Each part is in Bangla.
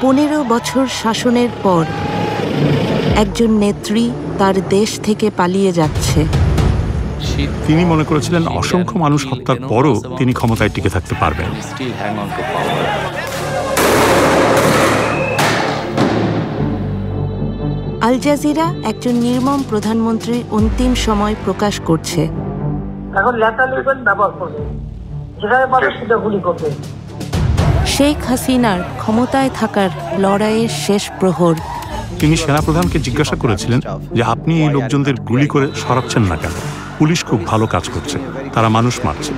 15 বছর শাসনের পর একজন নেত্রী তার দেশ থেকে পালিয়ে যাচ্ছে। তিনি মনে করেছিলেন অসংখ্য মানুষ হত্যার পরও তিনি ক্ষমতায় টিকে থাকতে পারবেন। আল জাজিরা একজন নির্মম প্রধানমন্ত্রীর অন্তিম সময় প্রকাশ করছে। এখন লেটার লিখবেন, ব্যবহার করবে, যেখানে পাবে সেটা গুলি করবে। শেখ হাসিনার ক্ষমতায় থাকার লড়াইয়ের শেষ প্রহর। তিনি সেনাপ্রধানকে জিজ্ঞাসা করেছিলেন যে আপনি এই লোকজনদের গুলি করে সরাচ্ছেন না কেন? পুলিশ খুব ভালো কাজ করছে, তারা মানুষ মারছে।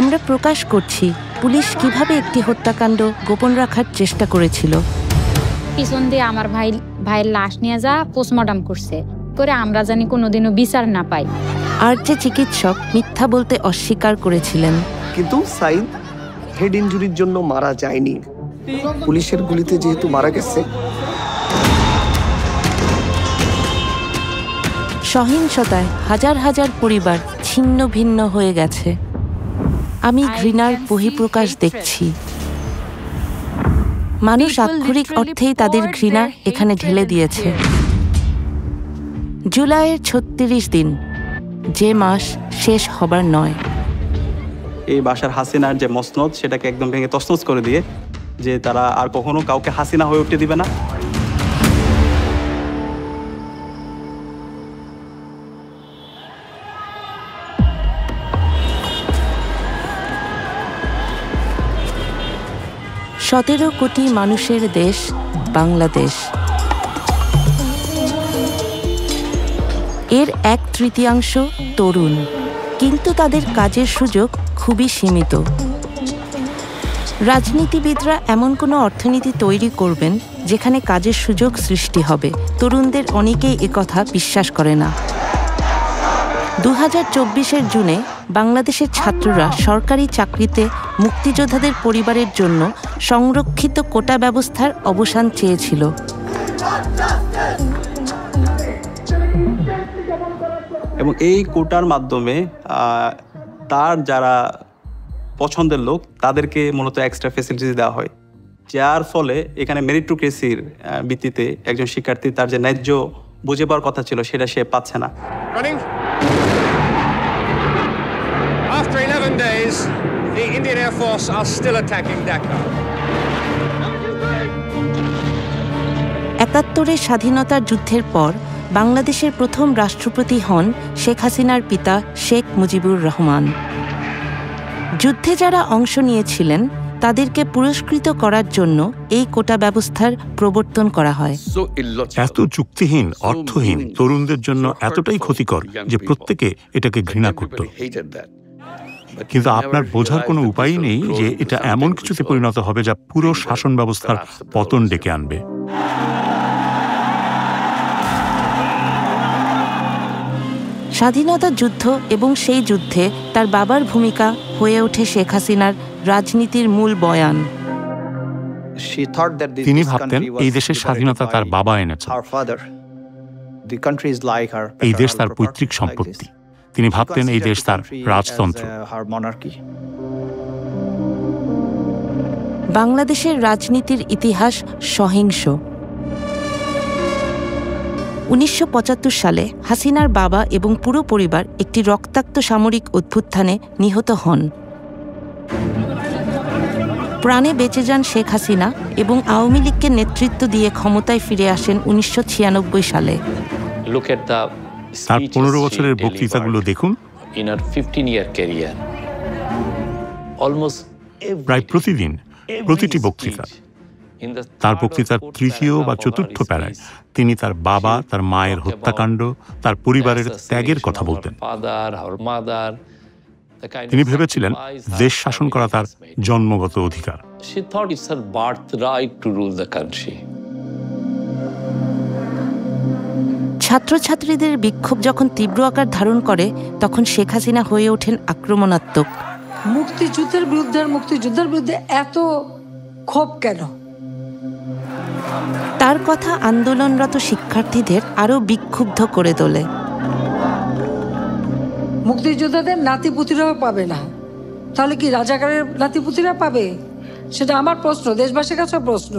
আমরা প্রকাশ করছি পুলিশ কিভাবে একটি হত্যাকাণ্ড গোপন রাখার চেষ্টা করেছিল। পিছন দিয়ে আমার ভাইয়ের লাশ নিয়ে যা পোস্টমর্টম করছে, করে আমরা জানি কোনোদিনও বিচার না পাই। আর যে চিকিৎসক মিথ্যা বলতে অস্বীকার করেছিলেন। কিন্তু সাইদ হেড ইনজুরির জন্য মারা যায়নি, পুলিশের গুলিতে যেহেতু মারা গেছে। সহিংসতায় হাজার হাজার পরিবার ছিন্ন ভিন্ন হয়ে গেছে। আমি ঘৃণার বহিঃপ্রকাশ দেখছি। মানুষ আক্ষরিক অর্থেই তাদের ঘৃণা এখানে ঢেলে দিয়েছে। জুলাইয়ের 36 দিন, যে মাস শেষ হবার নয়। এই বাশার হাসিনার যে মসনদ, সেটাকে একদম ভেঙে তছনছ করে দিয়ে যে তারা আর কখনো কাউকে হাসিনা হয়ে উঠতে দিবে না। সতেরো কোটি মানুষের দেশ বাংলাদেশ। এর 1/3 তরুণ, কিন্তু তাদের কাজের সুযোগ খুবই সীমিত। রাজনীতিবিদরা এমন কোনো অর্থনীতি তৈরি করবেন যেখানে কাজের সুযোগ সৃষ্টি হবে। তরুণদের অনেকেই একথা বিশ্বাস করে না। 2024-এর জুনে বাংলাদেশের ছাত্ররা সরকারি চাকরিতে মুক্তিযোদ্ধাদের পরিবারের জন্য সংরক্ষিত কোটা ব্যবস্থার অবসান চেয়েছিল। এবং এই কোটার মাধ্যমে তার যারা পছন্দের লোক তাদেরকে মূলত এক্সট্রা ফ্যাসিলিটিস দেওয়া হয়, যার ফলে এখানে মেরিটোক্রেসির ভিত্তিতে একজন শিক্ষার্থী তার যে ন্যায্য বুঝে পাওয়ার কথা ছিল সেটা সে পাচ্ছে না। After 11 days, the Indian Air Force are still attacking Dhaka. 71-এর স্বাধীনতার যুদ্ধের পর বাংলাদেশের প্রথম রাষ্ট্রপতি হন শেখ হাসিনার পিতা শেখ মুজিবুর রহমান। যুদ্ধে যারা অংশ নিয়েছিলেন তাদেরকে পুরস্কৃত করার জন্য এই কোটা ব্যবস্থার প্রবর্তন করা হয়। এত যুক্তিহীন, অর্থহীন, তরুণদের জন্য এতটাই ক্ষতিকর যে প্রত্যেকে এটাকে ঘৃণা করত। কিন্তু আপনার বোঝার কোনো উপায় নেই যে এটা এমন কিছুতে পরিণত হবে যা পুরো শাসন ব্যবস্থার পতন ডেকে আনবে। স্বাধীনতা যুদ্ধ এবং সেই যুদ্ধে তার বাবার ভূমিকা হয়ে ওঠে শেখ হাসিনার রাজনীতির মূল বয়ান। তিনি ভাবতেন এই দেশের স্বাধীনতা তার বাবা এনেছে, এই দেশ তার পৈতৃক সম্পত্তি। তিনি ভাবতেন এই দেশ তার রাজতন্ত্র। বাংলাদেশের রাজনীতির ইতিহাস সহিংস। 1975 সালে হাসিনার বাবা এবং পুরো পরিবার একটি রক্তাক্ত সামরিক অভ্যুত্থানে নিহত হন। প্রাণে বেঁচে যান শেখ হাসিনা এবং আওয়ামী লীগকে নেতৃত্ব দিয়ে ক্ষমতায় ফিরে আসেন 1996 সালে। তার 15 বছরের বক্তৃতাগুলো দেখুন। প্রায় প্রতিদিন, প্রতিটি বক্তৃতা, তার বক্তৃতার তৃতীয় বা চতুর্থ প্যারায় তিনি তার বাবা, তার মায়ের হত্যাকাণ্ড, তার পরিবারের ত্যাগের কথা বলতেন। তিনি ভেবেছিলেন দেশ শাসন করা তার জন্মগত অধিকার। ছাত্রছাত্রীদের বিক্ষোভ যখন তীব্র আকার ধারণ করে তখন শেখ হাসিনা হয়ে ওঠেন আক্রমণাত্মক। মুক্তিযুদ্ধের বিরুদ্ধে এত ক্ষোভ কেন? তার কথা আন্দোলনরত শিক্ষার্থীদের আরো বিক্ষুব্ধ করে তোলে। মুক্তিযোদ্ধাদের নাতিপুতিরাও পাবে না, তাহলে কি রাজাকারের নাতিপুতিরা পাবে? সেটা আমার প্রশ্ন, দেশবাসীর কাছে প্রশ্ন,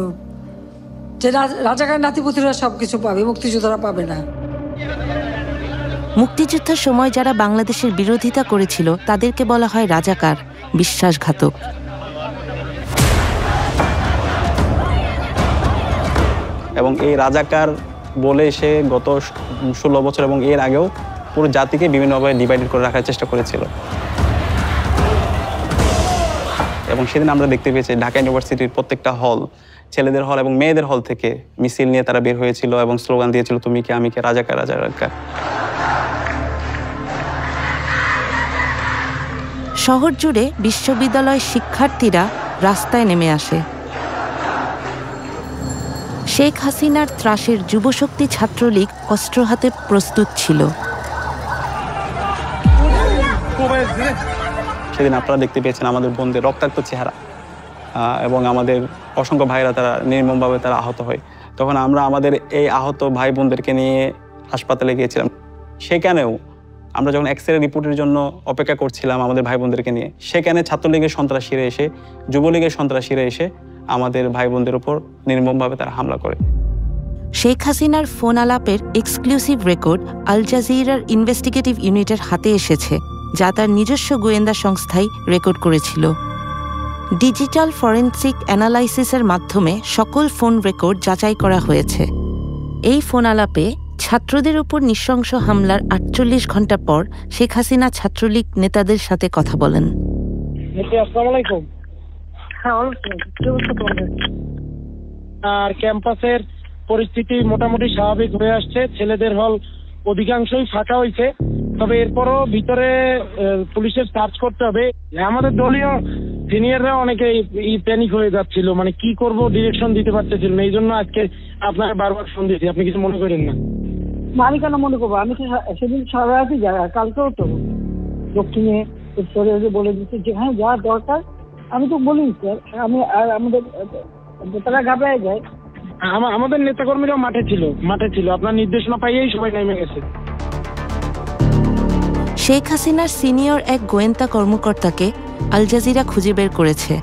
যে রাজাকারের নাতিপুতিরা সবকিছু পাবে, মুক্তিযোদ্ধারা পাবে না। মুক্তিযুদ্ধের সময় যারা বাংলাদেশের বিরোধিতা করেছিল তাদেরকে বলা হয় রাজাকার, বিশ্বাসঘাতক। এবং এই রাজাকার বলে সে গত 16 বছর এবং এর আগেও পুরো জাতিকে বিভিন্নভাবে ডিভাইডেড করে রাখার চেষ্টা করেছিল। এবং সেদিন আমরা দেখতে পেয়েছি ঢাকা ইউনিভার্সিটির প্রত্যেকটা হল, ছেলেদের হল এবং মেয়েদের হল থেকে মিছিল নিয়ে তারা বের হয়েছিল এবং স্লোগান দিয়েছিল, তুমি কে আমি কে, রাজাকার রাজাকার। শহর জুড়ে বিশ্ববিদ্যালয় শিক্ষার্থীরা রাস্তায় নেমে আসে। শেখ হাসিনার ত্রাসের যুবশক্তি ছাত্রলীগ অস্ত্র হাতে প্রস্তুত ছিল। সেদিন আপনারা দেখতে পেয়েছেন আমাদের বোনদের রক্তাক্ত চেহারা এবং আমাদের অসংখ্য ভাইরা তারা নির্মমভাবে তারা আহত হয়। তখন আমরা আমাদের এই আহত ভাই বোনদেরকে নিয়ে হাসপাতালে গিয়েছিলাম। সেখানেও আমরা যখন এক্সরে রিপোর্টের জন্য অপেক্ষা করছিলাম আমাদের ভাই বোনদেরকে নিয়ে, সেখানে ছাত্রলীগের সন্ত্রাসীরা এসে, যুবলীগের সন্ত্রাসীরা এসে আমাদের ভাই বোনদের উপর নির্মমভাবে তারা হামলা করে। শেখ হাসিনার ফোন আলাপের এক্সক্লুসিভ রেকর্ড আল জাজিরার ইনভেস্টিগেটিভ ইউনিটের হাতে এসেছে, যা তার নিজস্ব গোয়েন্দা সংস্থাই রেকর্ড করেছিল। ডিজিটাল ফরেনসিক অ্যানালাইসিসের মাধ্যমে সকল ফোন রেকর্ড যাচাই করা হয়েছে। এই ফোন আলাপে ছাত্রদের উপর নৃশংস হামলার 48 ঘণ্টা পর শেখ হাসিনা ছাত্রলীগ নেতাদের সাথে কথা বলেন। আর ক্যাম্পাসের পরিস্থিতি মোটামুটি স্বাভাবিক হয়ে আসছে, ছেলেদের হল অধিকাংশই ফাঁকা হয়েছে, তবে এরপরও ভিতরে পুলিশের সার্চ করতে হবে। আমাদের দলীয় সিনিয়ররা অনেকে প্যানিক হয়ে যাচ্ছিল, মানে কি করব ডিরেকশন দিতে পারতেছিল না। এই জন্য আজকে আপনাকে বারবার ফোন দিয়েছি, আপনি কিছু মনে করেন না। আমি কেন মনে করবো, আমি তো সেদিন সারা রাতই যাই, কালকেও তো দক্ষিণে উত্তরে বলে দিচ্ছি যে হ্যাঁ যা দরকার। আমি তো বলি স্যার, আমি আর আমাদের তারা ঘাবড়ায় যায়। আমাদের নেতাকর্মীরাও মাঠে ছিল, আপনার নির্দেশনা পাইয়েই সবাই নেমে গেছে। শেখ হাসিনার সিনিয়র এক গোয়েন্দা কর্মকর্তাকে আল জাজিরা খুঁজে বের করেছে।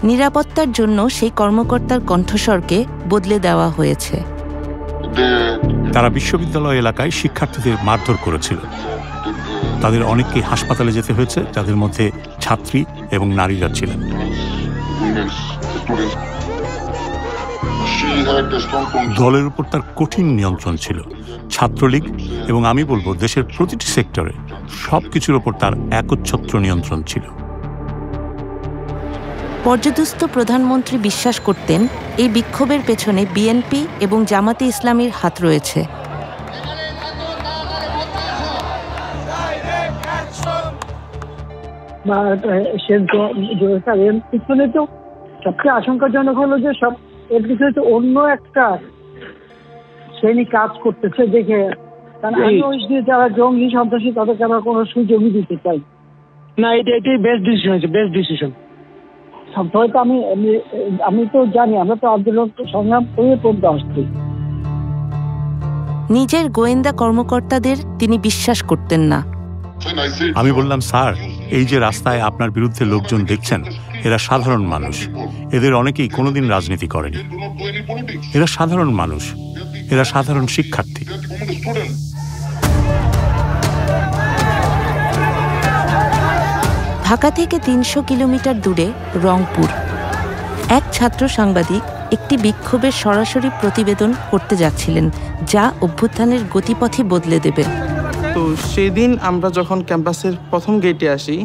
নিরাপত্তার জন্য সেই কর্মকর্তার কণ্ঠস্বরকে বদলে দেওয়া হয়েছে। তারা বিশ্ববিদ্যালয় এলাকায় শিক্ষার্থীদের মারধর করেছিল। তাদের অনেককে হাসপাতালে যেতে হয়েছে, যাদের মধ্যে ছাত্রী এবং নারীরা ছিলেন। দলের উপর তার কঠিন নিয়ন্ত্রণ ছিল। ছাত্রলীগ এবং আমি বলবো দেশের প্রতিটি সেক্টরে সবকিছুর ওপর তার একচ্ছত্র নিয়ন্ত্রণ ছিল। পর্যদুস্ত প্রধানমন্ত্রী বিশ্বাস করতেন এই বিক্ষোভের পেছনে বিএনপি এবং জামাতে ইসলামীর হাত রয়েছে। পিছনে তো সবচেয়ে আশঙ্কাজনক হলো যে সব এর পিছনে তো অন্য একটা শ্রেণী কাজ করতেছে দেখে, কারণ আমি ওই যে যারা জঙ্গি সন্ত্রাসী তাদেরকে আমরা কোনো সুযোগই দিতে চাই না। এটাই বেস্ট ডিসিশন হয়েছে, বেস্ট ডিসিশন। হয়তো আমি তো জানি, আমরা তো আন্দোলন সংগ্রাম করে পড়তে আসছি। নিজের গোয়েন্দা কর্মকর্তাদের তিনি বিশ্বাস করতেন না। আমি বললাম, স্যার, এই যে রাস্তায় আপনার বিরুদ্ধে লোকজন দেখছেন, এরা সাধারণ মানুষ। এদের অনেকেই কোনোদিন রাজনীতি করেনি। এরা সাধারণ মানুষ, এরা সাধারণ শিক্ষার্থী। ঢাকা থেকে 300 কিলোমিটার দূরে রংপুর এক ছাত্র সাংবাদিক একটি বিক্ষোভের সরাসরি প্রতিবেদন করতে যাচ্ছিলেন, যা অভ্যুত্থানের গতিপথই বদলে দেবে। তো সেদিন আমরা যখন ক্যাম্পাসের প্রথম গেটে আসি,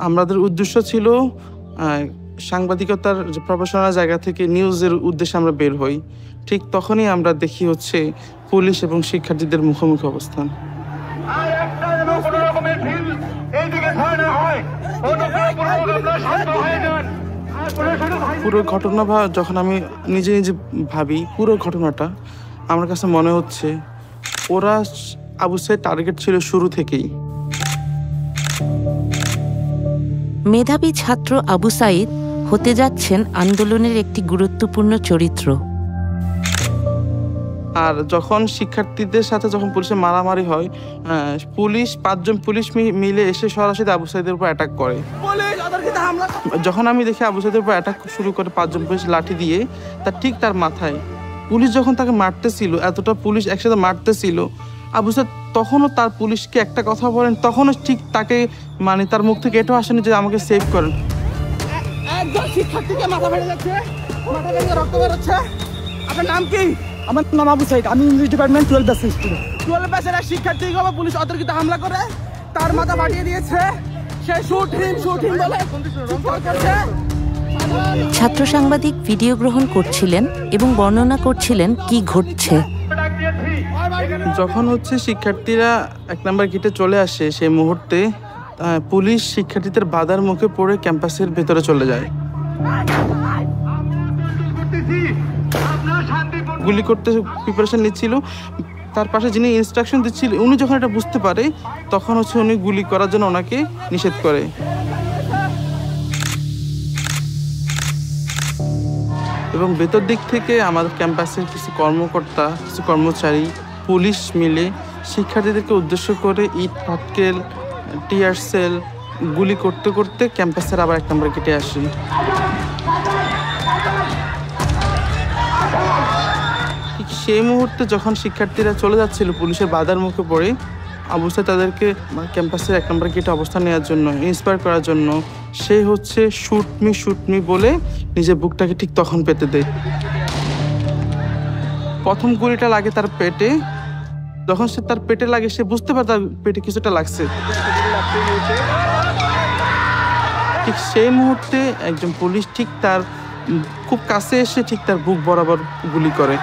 আমাদের উদ্দেশ্য ছিল সাংবাদিকতার প্রফেশনাল জায়গা থেকে নিউজের উদ্দেশ্যে আমরা বের হই। ঠিক তখনই আমরা দেখি হচ্ছে পুলিশ এবং শিক্ষার্থীদের মুখোমুখি অবস্থান। পুরো ঘটনা যখন আমি নিজে নিজে ভাবি, পুরো ঘটনাটা আমার কাছে মনে হচ্ছে ওরা আবু সাইদ টার্গেট ছিল শুরু থেকেই। মেধাবী ছাত্র আবু সাইদ হতে যাচ্ছেন আন্দোলনের একটি গুরুত্বপূর্ণ চরিত্র। আর যখন শিক্ষার্থীদের সাথে যখন পুলিশের মারামারি হয়, পুলিশ 5 জন পুলিশ মিলে এসে সরাসরি আবু সাঈদের উপর অ্যাটাক করে। যখন আমি দেখি আবু সাঈদের উপর অ্যাটাক শুরু করে 5 জন পুলিশ লাঠি দিয়ে, ঠিক তার মাথায় পুলিশ যখন তাকে মারতেছিল, এতটা পুলিশ একসাথে মারতেছিল, আবু সাঈদ তখনও তার পুলিশকে একটা কথা বলেন, তখনও ঠিক তাকে মানে তার মুখ থেকে এটাও আসেনি যে আমাকে সেভ করেন। একজন শিক্ষার্থীকে মাথা ফেটে যাচ্ছে, মাথা থেকে রক্ত বেরোচ্ছে। আপনার নাম কি? আমার নাম আবু সাঈদ, আমি ইংলিশ ডিপার্টমেন্ট 12 ব্যাচের স্টুডেন্ট। 12 ব্যাচের এক শিক্ষার্থীকে পুলিশ অতর্কিত হামলা করে তার মাথা ফাটিয়ে দিয়েছে। সে শুট হিম বলে করছে। ছাত্র সাংবাদিক ভিডিও গ্রহণ করছিলেন এবং বর্ণনা করছিলেন কি ঘটছে। যখন শিক্ষার্থীরা 1 নম্বর গেটে চলে আসে, সেই মুহূর্তে পুলিশ শিক্ষার্থীদের বাধার মুখে পড়ে ক্যাম্পাসের ভেতরে চলে যায়। গুলি করতে প্রিপারেশন নিচ্ছিল, তার পাশে যিনি ইনস্ট্রাকশন দিচ্ছিল উনি যখন এটা বুঝতে পারে, তখন উনি গুলি করার জন্য ওনাকে নিষেধ করে। এবং ভেতর দিক থেকে আমাদের ক্যাম্পাসের কিছু কর্মকর্তা, কিছু কর্মচারী, পুলিশ মিলে শিক্ষার্থীদেরকে উদ্দেশ্য করে ইট পাটকেল, টিয়ার সেল গুলি করতে করতে ক্যাম্পাসের আবার 1 নম্বর গেটে আসে। ঠিক সেই মুহূর্তে যখন শিক্ষার্থীরা চলে যাচ্ছিল পুলিশের বাধার মুখে পড়ে, আবু সাঈদ তাদেরকে ক্যাম্পাসের 1 নম্বর গেটে অবস্থান নেওয়ার জন্য, ইন্সপায়ার করার জন্য সে শুট মি বলে নিজের বুকটাকে ঠিক তখন পেতে দেয়। প্রথম গুলিটা লাগে তার পেটে। যখন সে তার পেটে লাগে, সে বুঝতে পারে তার পেটে কিছুটা লাগছে। ঠিক সেই মুহূর্তে একজন পুলিশ ঠিক তার খুব কাছে এসে ঠিক তার বুক বরাবর গুলি করে।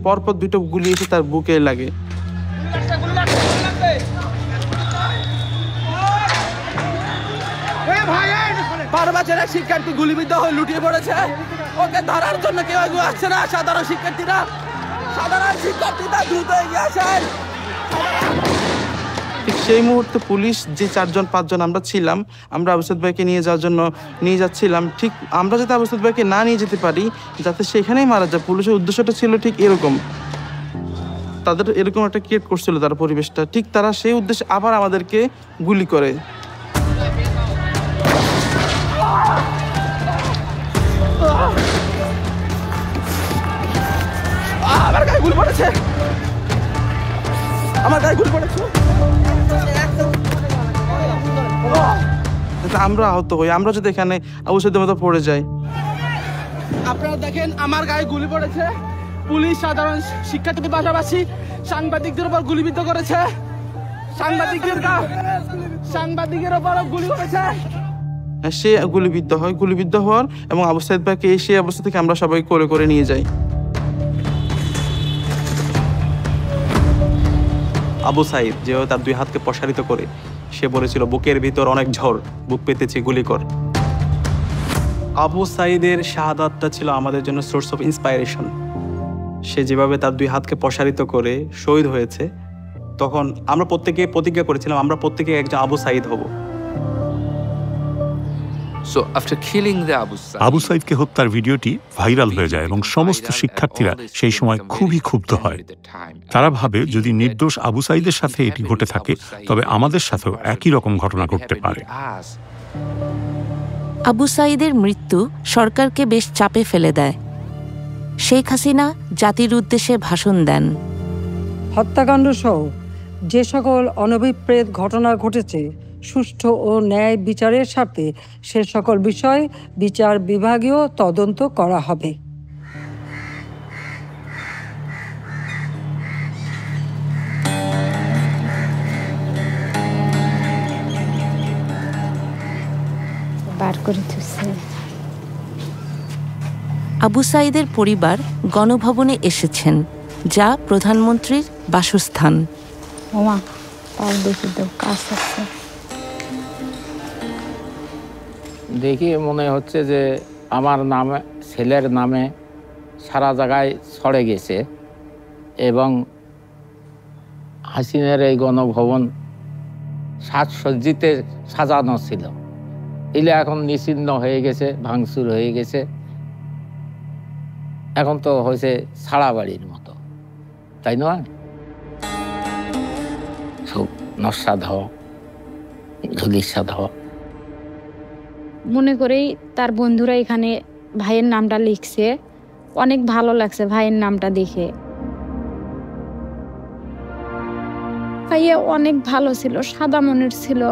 পরপর 2টো গুলি এসে তার বুকে লাগে। বারবাজার এক শিক্ষার্থী গুলিবিদ্ধ হয়ে লুটিয়ে পড়েছে। ওকে ধরার জন্য কেউ এগিয়ে আসছে না। সাধারণ শিক্ষার্থীরা দ্রুত এগিয়ে আসেন। ঠিক সেই মুহূর্তে পুলিশ যে 4-5 জন আমরা ছিলাম, আমরা আবু সাঈদ ভাইকে নিয়ে যাওয়ার জন্য নিয়ে যাচ্ছিলাম। ঠিক আমরা যাতে আবু সাঈদ ভাইকে না নিয়ে যেতে পারি, যাতে সেখানেই মারা যায়, পুলিশের উদ্দেশ্যটা ছিল ঠিক এরকম। তাদের এরকম একটা ক্রিয়েট করছিল তারা পরিবেশটা। ঠিক তারা সেই উদ্দেশ্যে আবার আমাদেরকে গুলি করে। আমার গায়ে গুলি পড়েছে, আমার গায়ে গুলি পড়েছে। আমরা আহত হই, আমরা যদি এখানে আবু সাঈদের মতো পড়ে যাই। আপনারা দেখেন আমার গায়ে গুলি পড়েছে। পুলিশ সাধারণ শিক্ষার্থীদের পাশাপাশি সাংবাদিকদের উপর গুলিবিদ্ধ করেছে। সাংবাদিকের উপর গুলি করেছে। সে গুলিবিদ্ধ হওয়ার এবং আবু সাঈদ ভাইকে সেই অবস্থা থেকে আমরা সবাই কোলে করে নিয়ে যাই। আবু সাঈদ যেভাবে তার 2 হাতকে প্রসারিত করে সে বলেছিল, বুকের ভিতর অনেক ঝড়, বুক পেতেছি, গুলি কর। আবু সাঈদের শাহাদাতটা ছিল আমাদের জন্য সোর্স অফ ইন্সপায়ারেশন। সে যেভাবে তার 2 হাতকে প্রসারিত করে শহীদ হয়েছে, তখন আমরা প্রত্যেকে প্রতিজ্ঞা করেছিলাম আমরা প্রত্যেকে একজন আবু সাঈদ হব। আবু সাঈদকে হত্যার ভিডিওটি ভাইরাল হয়ে যায় এবং সমস্ত শিক্ষার্থীরা সেই সময় খুবই ক্ষুব্ধ হয়। তারা ভাবে যদি নির্দোষ আবু সাঈদের সাথে এটি ঘটে থাকে, তবে আমাদের সাথেও একই রকম ঘটনা ঘটতে পারে। আবু সাঈদের মৃত্যু সরকারকে বেশ চাপে ফেলে দেয়। শেখ হাসিনা জাতির উদ্দেশ্যে ভাষণ দেন। হত্যাকাণ্ড সহ যে সকল অনভিপ্রেত ঘটনা ঘটেছে, সুষ্ঠু ও ন্যায় বিচারের স্বার্থে সে সকল বিষয় বিচার বিভাগীয় তদন্ত করা হবে। আবু সাঈদের পরিবার গণভবনে এসেছেন, যা প্রধানমন্ত্রীর বাসস্থান। দেখি মনে হচ্ছে যে আমার নামে, ছেলের নামে সারা জায়গায় ছড়ে গেছে এবং হাসিনের এই গণভবন সাজসজ্জিতে সাজানো ছিল। এলে এখন নিশ্চিহ্ন হয়ে গেছে, ভাঙচুর হয়ে গেছে, এখন তো হয়েছে ছাড়া বাড়ির মতো, তাই নয়? সব নস্বাদ হওয়া, ধুলিস্বাদ হওয়া। মনে করেই তার বন্ধুরা এখানে ভাইয়ের নামটা লিখছে, অনেক ভালো লাগছে ভাইয়ের নামটা দেখে। ভাইয়া অনেক ভালো ছিল, সাদা মনের ছিল।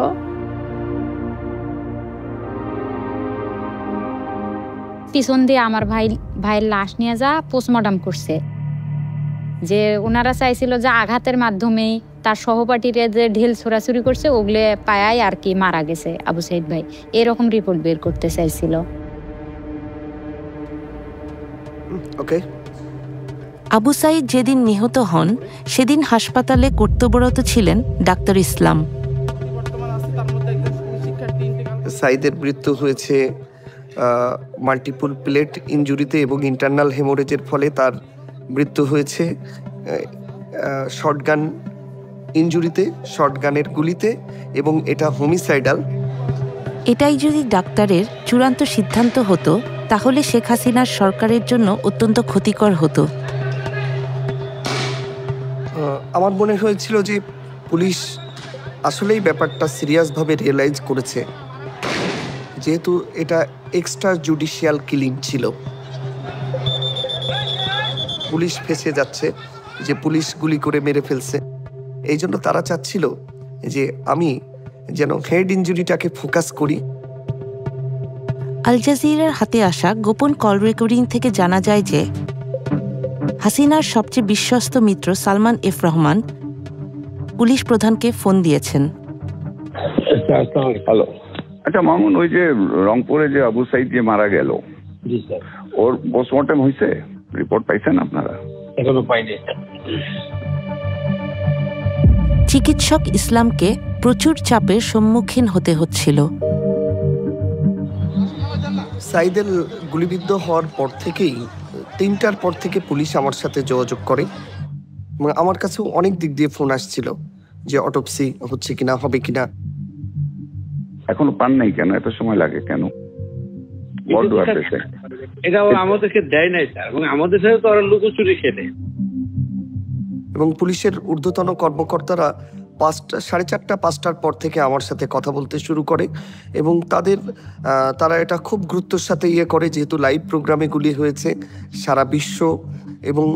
পিছন দিয়ে আমার ভাইয়ের লাশ নিয়ে যা পোস্টমর্টম করছে, যে ওনারা চাইছিল যে আঘাতের মাধ্যমেই তার সহপাঠীরা যে ঢিল ছোড়াছুরি করছে ওগুলো পায়াই আর কি মারা গেছে আবু সাইদ ভাই, এরকম রিপোর্ট বের করতে চাইছিল। ওকে। আবু সাইদ যেদিন নিহত হন সেদিন হাসপাতালে কর্তব্যরত ছিলেন ডাক্তার ইসলাম। সাইদের মৃত্যু হয়েছে মাল্টিপল প্লেট ইনজুরিতে এবং ইন্টারনাল হেমোরেজের ফলে তার মৃত্যু হয়েছে শর্টগান ইনজুরিতে, শর্টগানের গুলিতে, এবং এটা হোমিসাইডাল। এটাই যদি ডাক্তারের চূড়ান্ত সিদ্ধান্ত হতো তাহলে শেখ হাসিনার সরকারের জন্য অত্যন্ত ক্ষতিকর হতো। আমার মনে হয়েছিল যে পুলিশ আসলেই ব্যাপারটা সিরিয়াসভাবে রিয়েলাইজ করেছে, যেহেতু এটা এক্সট্রা জুডিশিয়াল কিলিং ছিল। পুলিশ ফেঁসে যাচ্ছে যে পুলিশ গুলি করে মেরে ফেলছে, এই জন্য তারা চাচ্ছিল যে আমি যেন হেড ইনজুরিটাকে ফোকাস করি। আল জাজিরার হাতে আসা গোপন কল রেকর্ডিং থেকে জানা যায় যে হাসিনার সবচেয়ে বিশ্বস্ত মিত্র সালমান এফ রহমান পুলিশ প্রধানকে ফোন দিয়েছেন। হ্যালো, আচ্ছা মামুন, ওই যে রংপুরে যে আবু সাইদ যে মারা গেল, ওর পোস্টমর্টম হয়েছে? রিপোর্ট পাইছেন আপনারা? এখনো পাইনি। চিকিৎসক ইসলামকে প্রচুর চাপের সম্মুখীন হতে হচ্ছিল। সাইদের গুলিবিদ্ধ হওয়ার পর থেকেই 3টার পর থেকে পুলিশ আমার সাথে যোগাযোগ করে। আমার কাছেও অনেক দিক দিয়ে ফোন আসছিল যে অটোপসি হচ্ছে কিনা, হবে কিনা। এখনো পান নাই কেন? এত সময় লাগে কেন? এটা আমাদেরকে দেয় নাই স্যার, এবং আমাদের সাথে তো ওরা লুকোচুরি খেলে। এবং পুলিশের ঊর্ধ্বতন কর্মকর্তারা 4:30 5টার পর থেকে আমার সাথে কথা বলতে শুরু করে, এবং তারা এটা খুব গুরুত্বের সাথে করে, যেহেতু লাইভ প্রোগ্রামে গুলি হয়েছে সারা বিশ্ব, এবং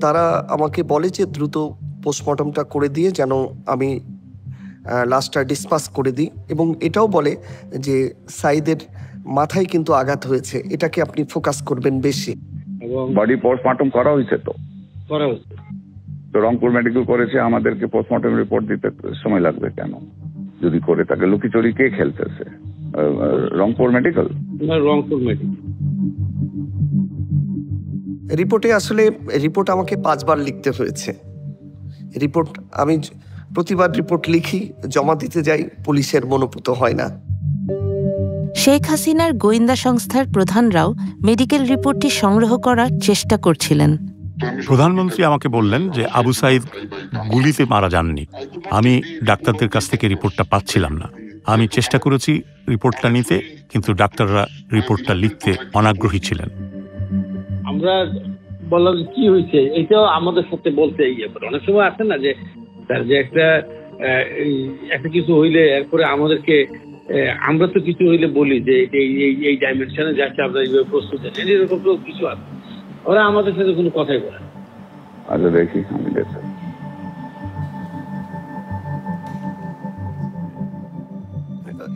তারা আমাকে বলে যে দ্রুত পোস্টমর্টমটা করে দিয়ে যেন আমি লাশটা ডিসপাস করে দিই, এবং এটাও বলে যে সাইদের মাথায় কিন্তু আঘাত হয়েছে, এটাকে আপনি ফোকাস করবেন বেশি। বডি পোস্টমর্টম করা হয়েছে তো? করা হয়েছে তো, রংপুর মেডিকেল করেছে, আমাদেরকে পোস্টমর্টম রিপোর্ট দিতে সময় লাগবে কেন? যদি করে তাকে লুকিচুরি কে খেলতেছে? Rangpur medical? Rangpur medical report আমাকে 5 বার লিখতে হয়েছে। আমি প্রতিবার রিপোর্ট লিখি, জমা দিতে যাই, পুলিশের মনোপুত হয় না। শেখ হাসিনার গোয়েন্দা সংস্থার প্রধানরাও মেডিকেল রিপোর্টটি সংগ্রহ করার চেষ্টা করছিলেন। প্রধানমন্ত্রী আমাকে বললেন যে আবু সাইদ গুলিতে মারা যাননি। আমি ডাক্তারদের কাছ থেকে রিপোর্টটা পাচ্ছিলাম না। আমি চেষ্টা করেছি রিপোর্টটা নিতে, কিন্তু ডাক্তাররা রিপোর্টটা লিখতে অনাগ্রহী ছিলেন। আমরা বললাম কি হয়েছে, এইটাও আমাদের সাথে বলতে অনেক সময় আছে না যে স্যার, যে একটা কিছু হইলে এরপরে আমাদেরকে, আমরা তো কিছু হইলে বলি যে এই ডাইমেনশনে যাচ্ছে, আমরা এইভাবে প্রস্তুত আছি, এরকম তো কিছু আছে। ওরা আমাদের সাথে কোনো কথাই বলে। আচ্ছা দেখি, আমি দেখি।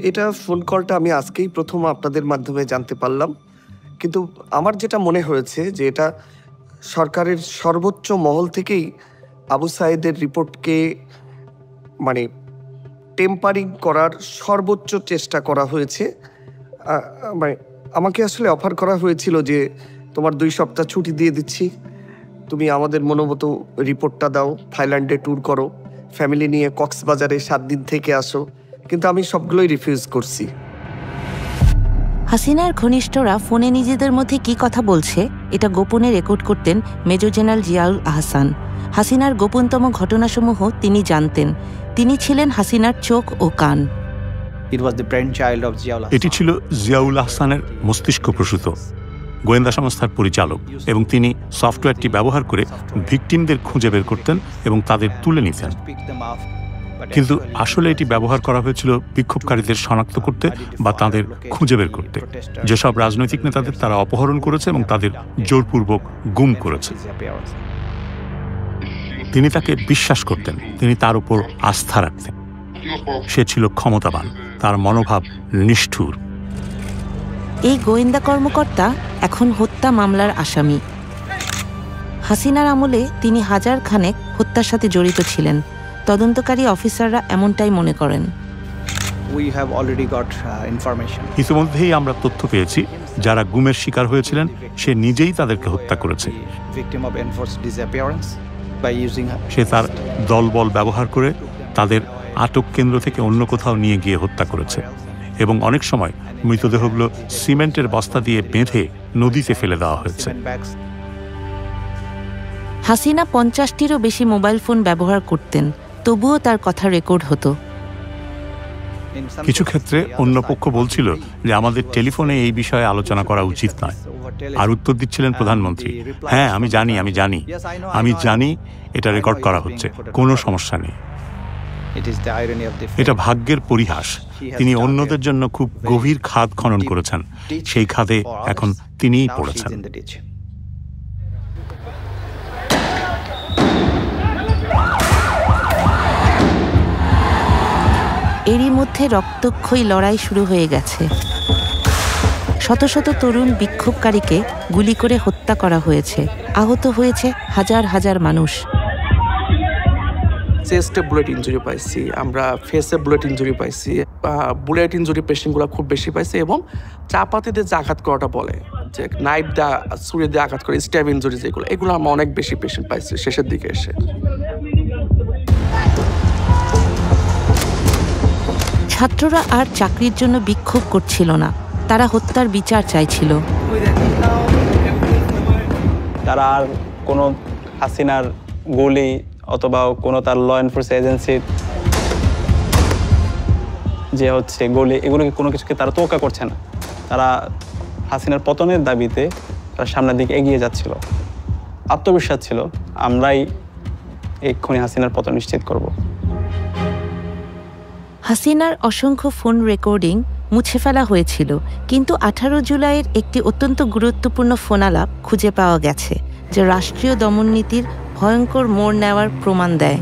এটা ফোন কলটা আমি আজকেই প্রথম আপনাদের মাধ্যমে জানতে পারলাম, কিন্তু আমার যেটা মনে হয়েছে যে এটা সরকারের সর্বোচ্চ মহল থেকেই আবু সাইদের রিপোর্টকে টেম্পারিং করার সর্বোচ্চ চেষ্টা করা হয়েছে। আমাকে আসলে অফার করা হয়েছিল যে তোমার 2 সপ্তাহ ছুটি দিয়ে দিচ্ছি, তুমি আমাদের মনোমতো রিপোর্টটা দাও, থাইল্যান্ডে ট্যুর করো, ফ্যামিলি নিয়ে কক্সবাজারে 7 দিন থেকে আসো, কিন্তু আমি সবগুলোই রিফিউজ করছি। হাসিনার ঘনিষ্ঠরা ফোনে নিজেদের মধ্যে কি কথা বলছে এটা গোপনে রেকর্ড করতেন মেজর জেনারেল জিয়াউল আহসান। হাসিনার গোপনতম ঘটনাসমূহ তিনি জানতেন। তিনি ছিলেন হাসিনার চোখ ও কান। এটি ছিল জিয়াউল আহসানের মস্তিষ্ক প্রসূত। গোয়েন্দা সংস্থার পরিচালক, এবং তিনি সফটওয়্যারটি ব্যবহার করে ভিকটিমদের খুঁজে বের করতেন এবং তাদের তুলে নিতেন। কিন্তু আসলে এটি ব্যবহার করা হয়েছিল বিক্ষোভকারীদের শনাক্ত করতে বা তাদের খুঁজে বের করতে। যেসব রাজনৈতিক নেতাদের তারা অপহরণ করেছে এবং তাদের জোরপূর্বক গুম করেছে। তিনি তাকে বিশ্বাস করতেন, তিনি তার উপর আস্থা রাখতেন। সে ছিল ক্ষমতাবান, তার মনোভাব নিষ্ঠুর। এই গোয়েন্দা কর্মকর্তা এখন হত্যা মামলার আসামি। হাসিনার আমলে তিনি হাজার খানেক হত্যার সাথে জড়িত ছিলেন। তদন্তকারী অফিসাররা এমনটাই মনে করেন। ইতিমধ্যেই আমরা তথ্য পেয়েছি, যারা গুমের শিকার হয়েছিলেন সে নিজেই তাদেরকে হত্যা করেছে। সে তার দলবল ব্যবহার করে তাদের আটক কেন্দ্র থেকে অন্য কোথাও নিয়ে গিয়ে হত্যা করেছে, এবং অনেক সময় মৃতদেহগুলো সিমেন্টের বস্তা দিয়ে বেঁধে নদীতে ফেলে দেওয়া হয়েছে। হাসিনা 50টিরও বেশি মোবাইল ফোন ব্যবহার করতেন, তবুও তার কথা রেকর্ড হতো। কিছু ক্ষেত্রে অন্য পক্ষ বলছিল যে আমাদের টেলিফোনে এই বিষয়ে আলোচনা করা উচিত নয়, আর উত্তর দিচ্ছিলেন প্রধানমন্ত্রী, হ্যাঁ আমি জানি এটা রেকর্ড করা হচ্ছে, কোনো সমস্যা নেই। এটা ভাগ্যের পরিহাস। তিনি অন্যদের জন্য খুব গভীর খাদ খনন করেছেন, সেই খাদে এখন তিনিই পড়েছেন। এরই মধ্যে রক্তক্ষয়ী লড়াই শুরু হয়ে গেছে। শত শত তরুণ বিক্ষোভকারীকে গুলি করে হত্যা করা হয়েছে, আহত হয়েছে হাজার হাজার মানুষ। চেস্টে বুলেট ইঞ্জুরি পাইছি, আমরা ফেসে বুলেট ইঞ্জুরি পাইছি, বুলেট ইঞ্জুরি পেশেন্টগুলো খুব বেশি পাইছে, এবং চাপাতিতে যে আঘাত করাটা বলে, যে নাইফ দিয়ে ছুরি দিয়ে আঘাত করে স্ট্যাব ইঞ্জুরি, এগুলো আমরা অনেক বেশি পেশেন্ট পাইছি শেষের দিকে এসে। ছাত্ররা আর চাকরির জন্য বিক্ষোভ করছিল না, তারা হত্যার বিচার চাইছিল। তারা আর কোনো হাসিনার গুলি অথবা কোনো তার ল এনফোর্সমেন্ট এজেন্সির যে হচ্ছে গুলি, এগুলোকে কোনো কিছুকে তারা তোয়াক্কা করছে না। তারা হাসিনার পতনের দাবিতে তারা সামনের দিকে এগিয়ে যাচ্ছিল। আত্মবিশ্বাস ছিল আমরাই এক্ষুনি হাসিনার পতন নিশ্চিত করব। হাসিনার অসংখ্য ফোন রেকর্ডিং মুছে ফেলা হয়েছিল, কিন্তু 18 জুলাইয়ের একটি অত্যন্ত গুরুত্বপূর্ণ ফোনালাপ খুঁজে পাওয়া গেছে, যে রাষ্ট্রীয় দমননীতির ভয়ঙ্কর মোড় নেওয়ার প্রমাণ দেয়।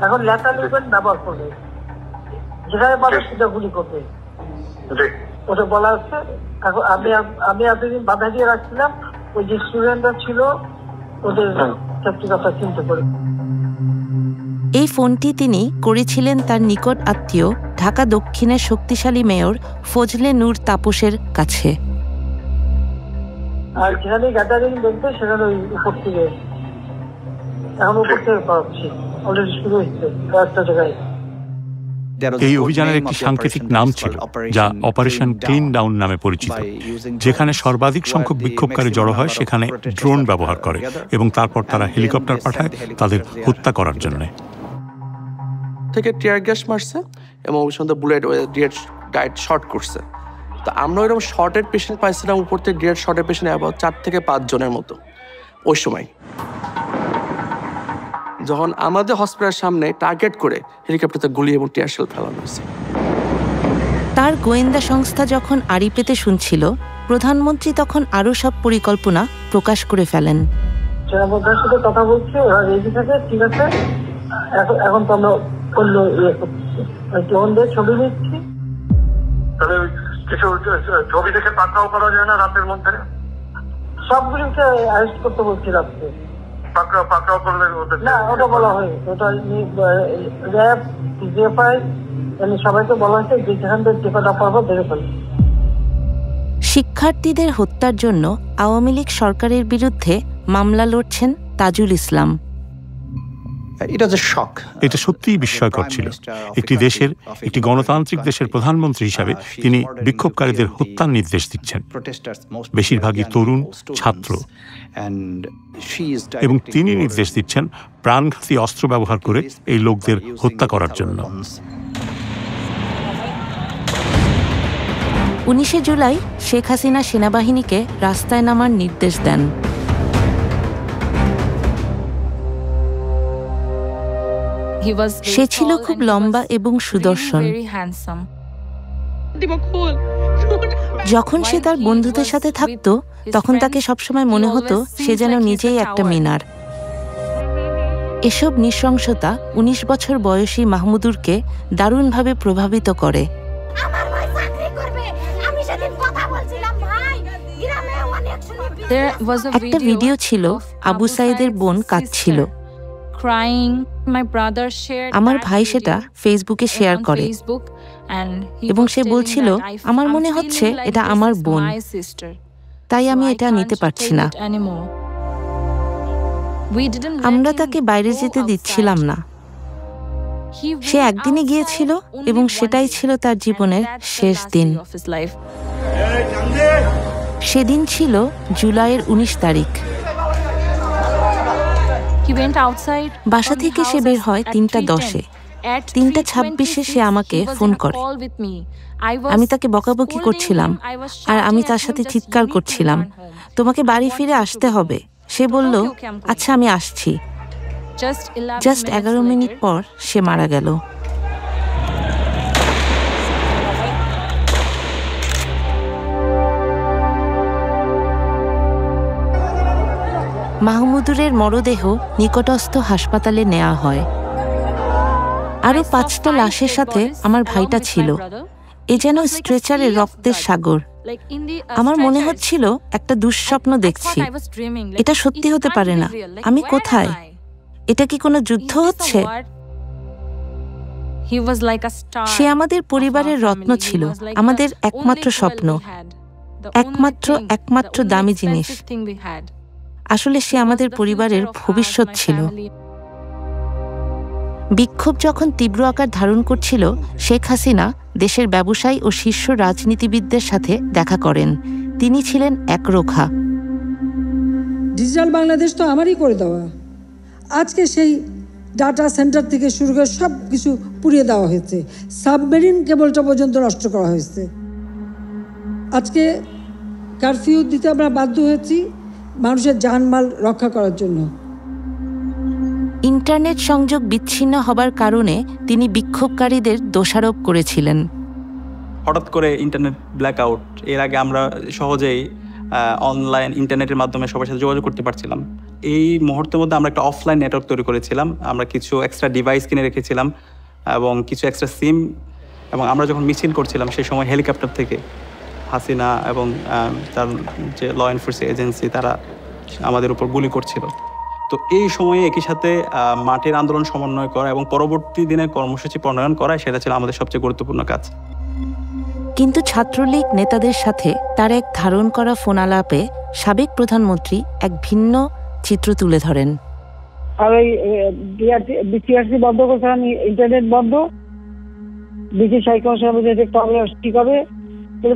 এখন লেখা লিখবেন, ব্যবহার করবে, যেখানে পাবে সেটা গুলি করবে, ওটা বলা হচ্ছে। এখন আমি এতদিন বাধা দিয়ে রাখছিলাম, ওই যে স্টুডেন্টরা ছিল ওদের সত্যি কথা চিন্তা করে। এই ফোনটি তিনি করেছিলেন তার নিকট আত্মীয় ঢাকা দক্ষিণের শক্তিশালী মেয়র ফজলে নূর তাপসের কাছে। আর যেখানে গ্যাদারিং দেখবে সেখানে ওই উপর থেকে, এখন উপর থেকে পাচ্ছি, অলরেডি শুরু হচ্ছে কয়েকটা জায়গায়। এই অভিযানের একটি সাংকেতিক নাম ছিল, যা অপারেশন ক্লিন ডাউন নামে পরিচিত, যেখানে সর্বাধিক সংখ্যক বিক্ষোভকারী জড়ো হয়, সেখানে ড্রোন ব্যবহার করে এবং তারপর তারা হেলিকপ্টার পাঠায় তাদের হত্যা করার জন্য। থেকে টিয়ার গ্যাস মারছে এবং ওই সঙ্গে বুলেট ডাইরেক্ট শর্ট করছে। তো আমরা ওইরকম শর্টের পেশেন্ট পাইছিলাম উপর থেকে, ডিরেক্ট শর্টের পেশেন্ট অ্যাবাউট 4 থেকে 5 জনের মতো ওই সময়। যখন আমাদের হসপিটালের সামনে টার্গেট করে হেলিকপ্টারতে গুলি এবং টিয়ার শেল ফেলানো হয়েছে। তার গোয়েন্দা সংস্থা যখন আড়ি পেতে শুনছিল, প্রধানমন্ত্রী তখন আরো সব পরিকল্পনা প্রকাশ করে ফেলেন। সেনাপ্রধানের সাথে কথা বলছি, ওরা রেডি থাকে, ঠিক আছে, এখন তো আমরা অন্য ইয়ে করছি, ছবি নিচ্ছি। তবে কিছু ছবি দেখে পাকড়াও করা যায় না রাতের মধ্যে? সবগুলিকে অ্যারেস্ট করতে বলছি রাত্রে। পাকড়াও করলে না, ওটা বলা হয়, ওটা র্যাব, জিএফআই, সবাইকে বলা হয়েছে যে যেখান থেকে যে কটা পারবো দেখে ফেলবে। শিক্ষার্থীদের হত্যার জন্য আওয়ামী লীগ সরকারের বিরুদ্ধে মামলা লড়ছেন তাজুল ইসলাম। এটা সত্যিই বিস্ময়কর ছিল। একটি গণতান্ত্রিক দেশের প্রধানমন্ত্রী হিসাবে তিনি বিক্ষোভকারীদের হত্যার নির্দেশ দিচ্ছেন, বেশিরভাগই তরুণ ছাত্র, এবং তিনি নির্দেশ দিচ্ছেন প্রাণঘাতী অস্ত্র ব্যবহার করে এই লোকদের হত্যা করার জন্য। 19শে জুলাই শেখ হাসিনা সেনাবাহিনীকে রাস্তায় নামার নির্দেশ দেন। সে ছিল খুব লম্বা এবং সুদর্শন। যখন সে তার বন্ধুদের সাথে থাকত তখন তাকে সবসময় মনে হতো সে যেন নিজেই একটা মিনার। এসব নৃশংসতা 19 বছর বয়সী মাহমুদুরকে দারুণভাবে প্রভাবিত করে। একটা ভিডিও ছিল, আবু সাইদের বোন কাঁদছিল। আমার ভাই সেটা ফেসবুকে শেয়ার করে এবং সে বলছিল, আমার মনে হচ্ছে এটা আমার বোন, তাই আমি এটা নিতে পারছি না। আমরা তাকে বাইরে যেতে দিচ্ছিলাম না। সে একদিনে গিয়েছিল এবং সেটাই ছিল তার জীবনের শেষ দিন। সেদিন ছিল জুলাইয়ের 19 তারিখ। বাসা থেকে সে বের হয় 3:10-এ। 3:26-এ সে আমাকে ফোন করে। আমি তাকে বকাবকি করছিলাম আর আমি তার সাথে চিৎকার করছিলাম, তোমাকে বাড়ি ফিরে আসতে হবে। সে বলল, আচ্ছা আমি আসছি। জাস্ট 11 মিনিট পর সে মারা গেল। মাহমুদুরের মরদেহ নিকটস্থ হাসপাতালে নেওয়া হয়। আরো 5টা লাশের সাথে আমার ভাইটা ছিল। এ যেন স্ট্রেচারে রক্তের সাগর। আমার মনে হচ্ছিল একটা দুঃস্বপ্ন দেখছি। এটা সত্যি হতে পারে না। আমি কোথায়? এটা কি কোনো যুদ্ধ হচ্ছে? সে আমাদের পরিবারের রত্ন ছিল, আমাদের একমাত্র স্বপ্ন, একমাত্র দামি জিনিস। আসলে সে আমাদের পরিবারের ভবিষ্যৎ ছিল। বিক্ষোভ যখন তীব্র আকার ধারণ করছিল, শেখ হাসিনা দেশের ব্যবসায়ী ও শীর্ষ রাজনীতিবিদদের সাথে দেখা করেন। তিনি ছিলেন একরোখা। ডিজিটাল বাংলাদেশ তো আমারই করে দেওয়া। আজকে সেই ডাটা সেন্টার থেকে শুরু করে সব কিছু পুড়িয়ে দেওয়া হয়েছে, সাবমেরিন কেবলটা পর্যন্ত নষ্ট করা হয়েছে। আজকে কারফিউ দিতে আমরা বাধ্য হয়েছি মানুষের জানমাল রক্ষা করার জন্য। ইন্টারনেট সংযোগ বিচ্ছিন্ন হবার কারণে তিনি বিক্ষোভকারীদের দোষারোপ করেছিলেন। হঠাৎ করে ইন্টারনেট ব্ল্যাকআউট। এর আগে আমরা সহজেই অনলাইন ইন্টারনেটের মাধ্যমে সবার সাথে যোগাযোগ করতে পারছিলাম। এই মুহূর্তের মধ্যে আমরা একটা অফলাইন নেটওয়ার্ক তৈরি করেছিলাম। আমরা কিছু এক্সট্রা ডিভাইস কিনে রেখেছিলাম এবং কিছু এক্সট্রা সিম, এবং আমরা যখন মিছিল করছিলাম সেই সময় হেলিকপ্টার থেকে হাসিনা এবং তার যে ল এনফোর্সিং এজেন্সি তারা আমাদের উপর গুলি করছিল। তো এই সময়ে একই সাথে মাঠের আন্দোলন সমন্বয় করা এবং পরবর্তী দিনে কর্মসূচি প্রণয়ন করা, সেটা ছিল আমাদের সবচেয়ে গুরুত্বপূর্ণ কাজ। কিন্তু ছাত্রলীগ নেতাদের সাথে তার এক ধারণ করা ফোন আলাপে সাবেক প্রধানমন্ত্রী এক ভিন্ন চিত্র তুলে ধরেন। আর এই বিসিআরসি বন্ধ করছে, ইন্টারনেট বন্ধ, ব্রিটিশ হাইকমিশন ঠিক হবে,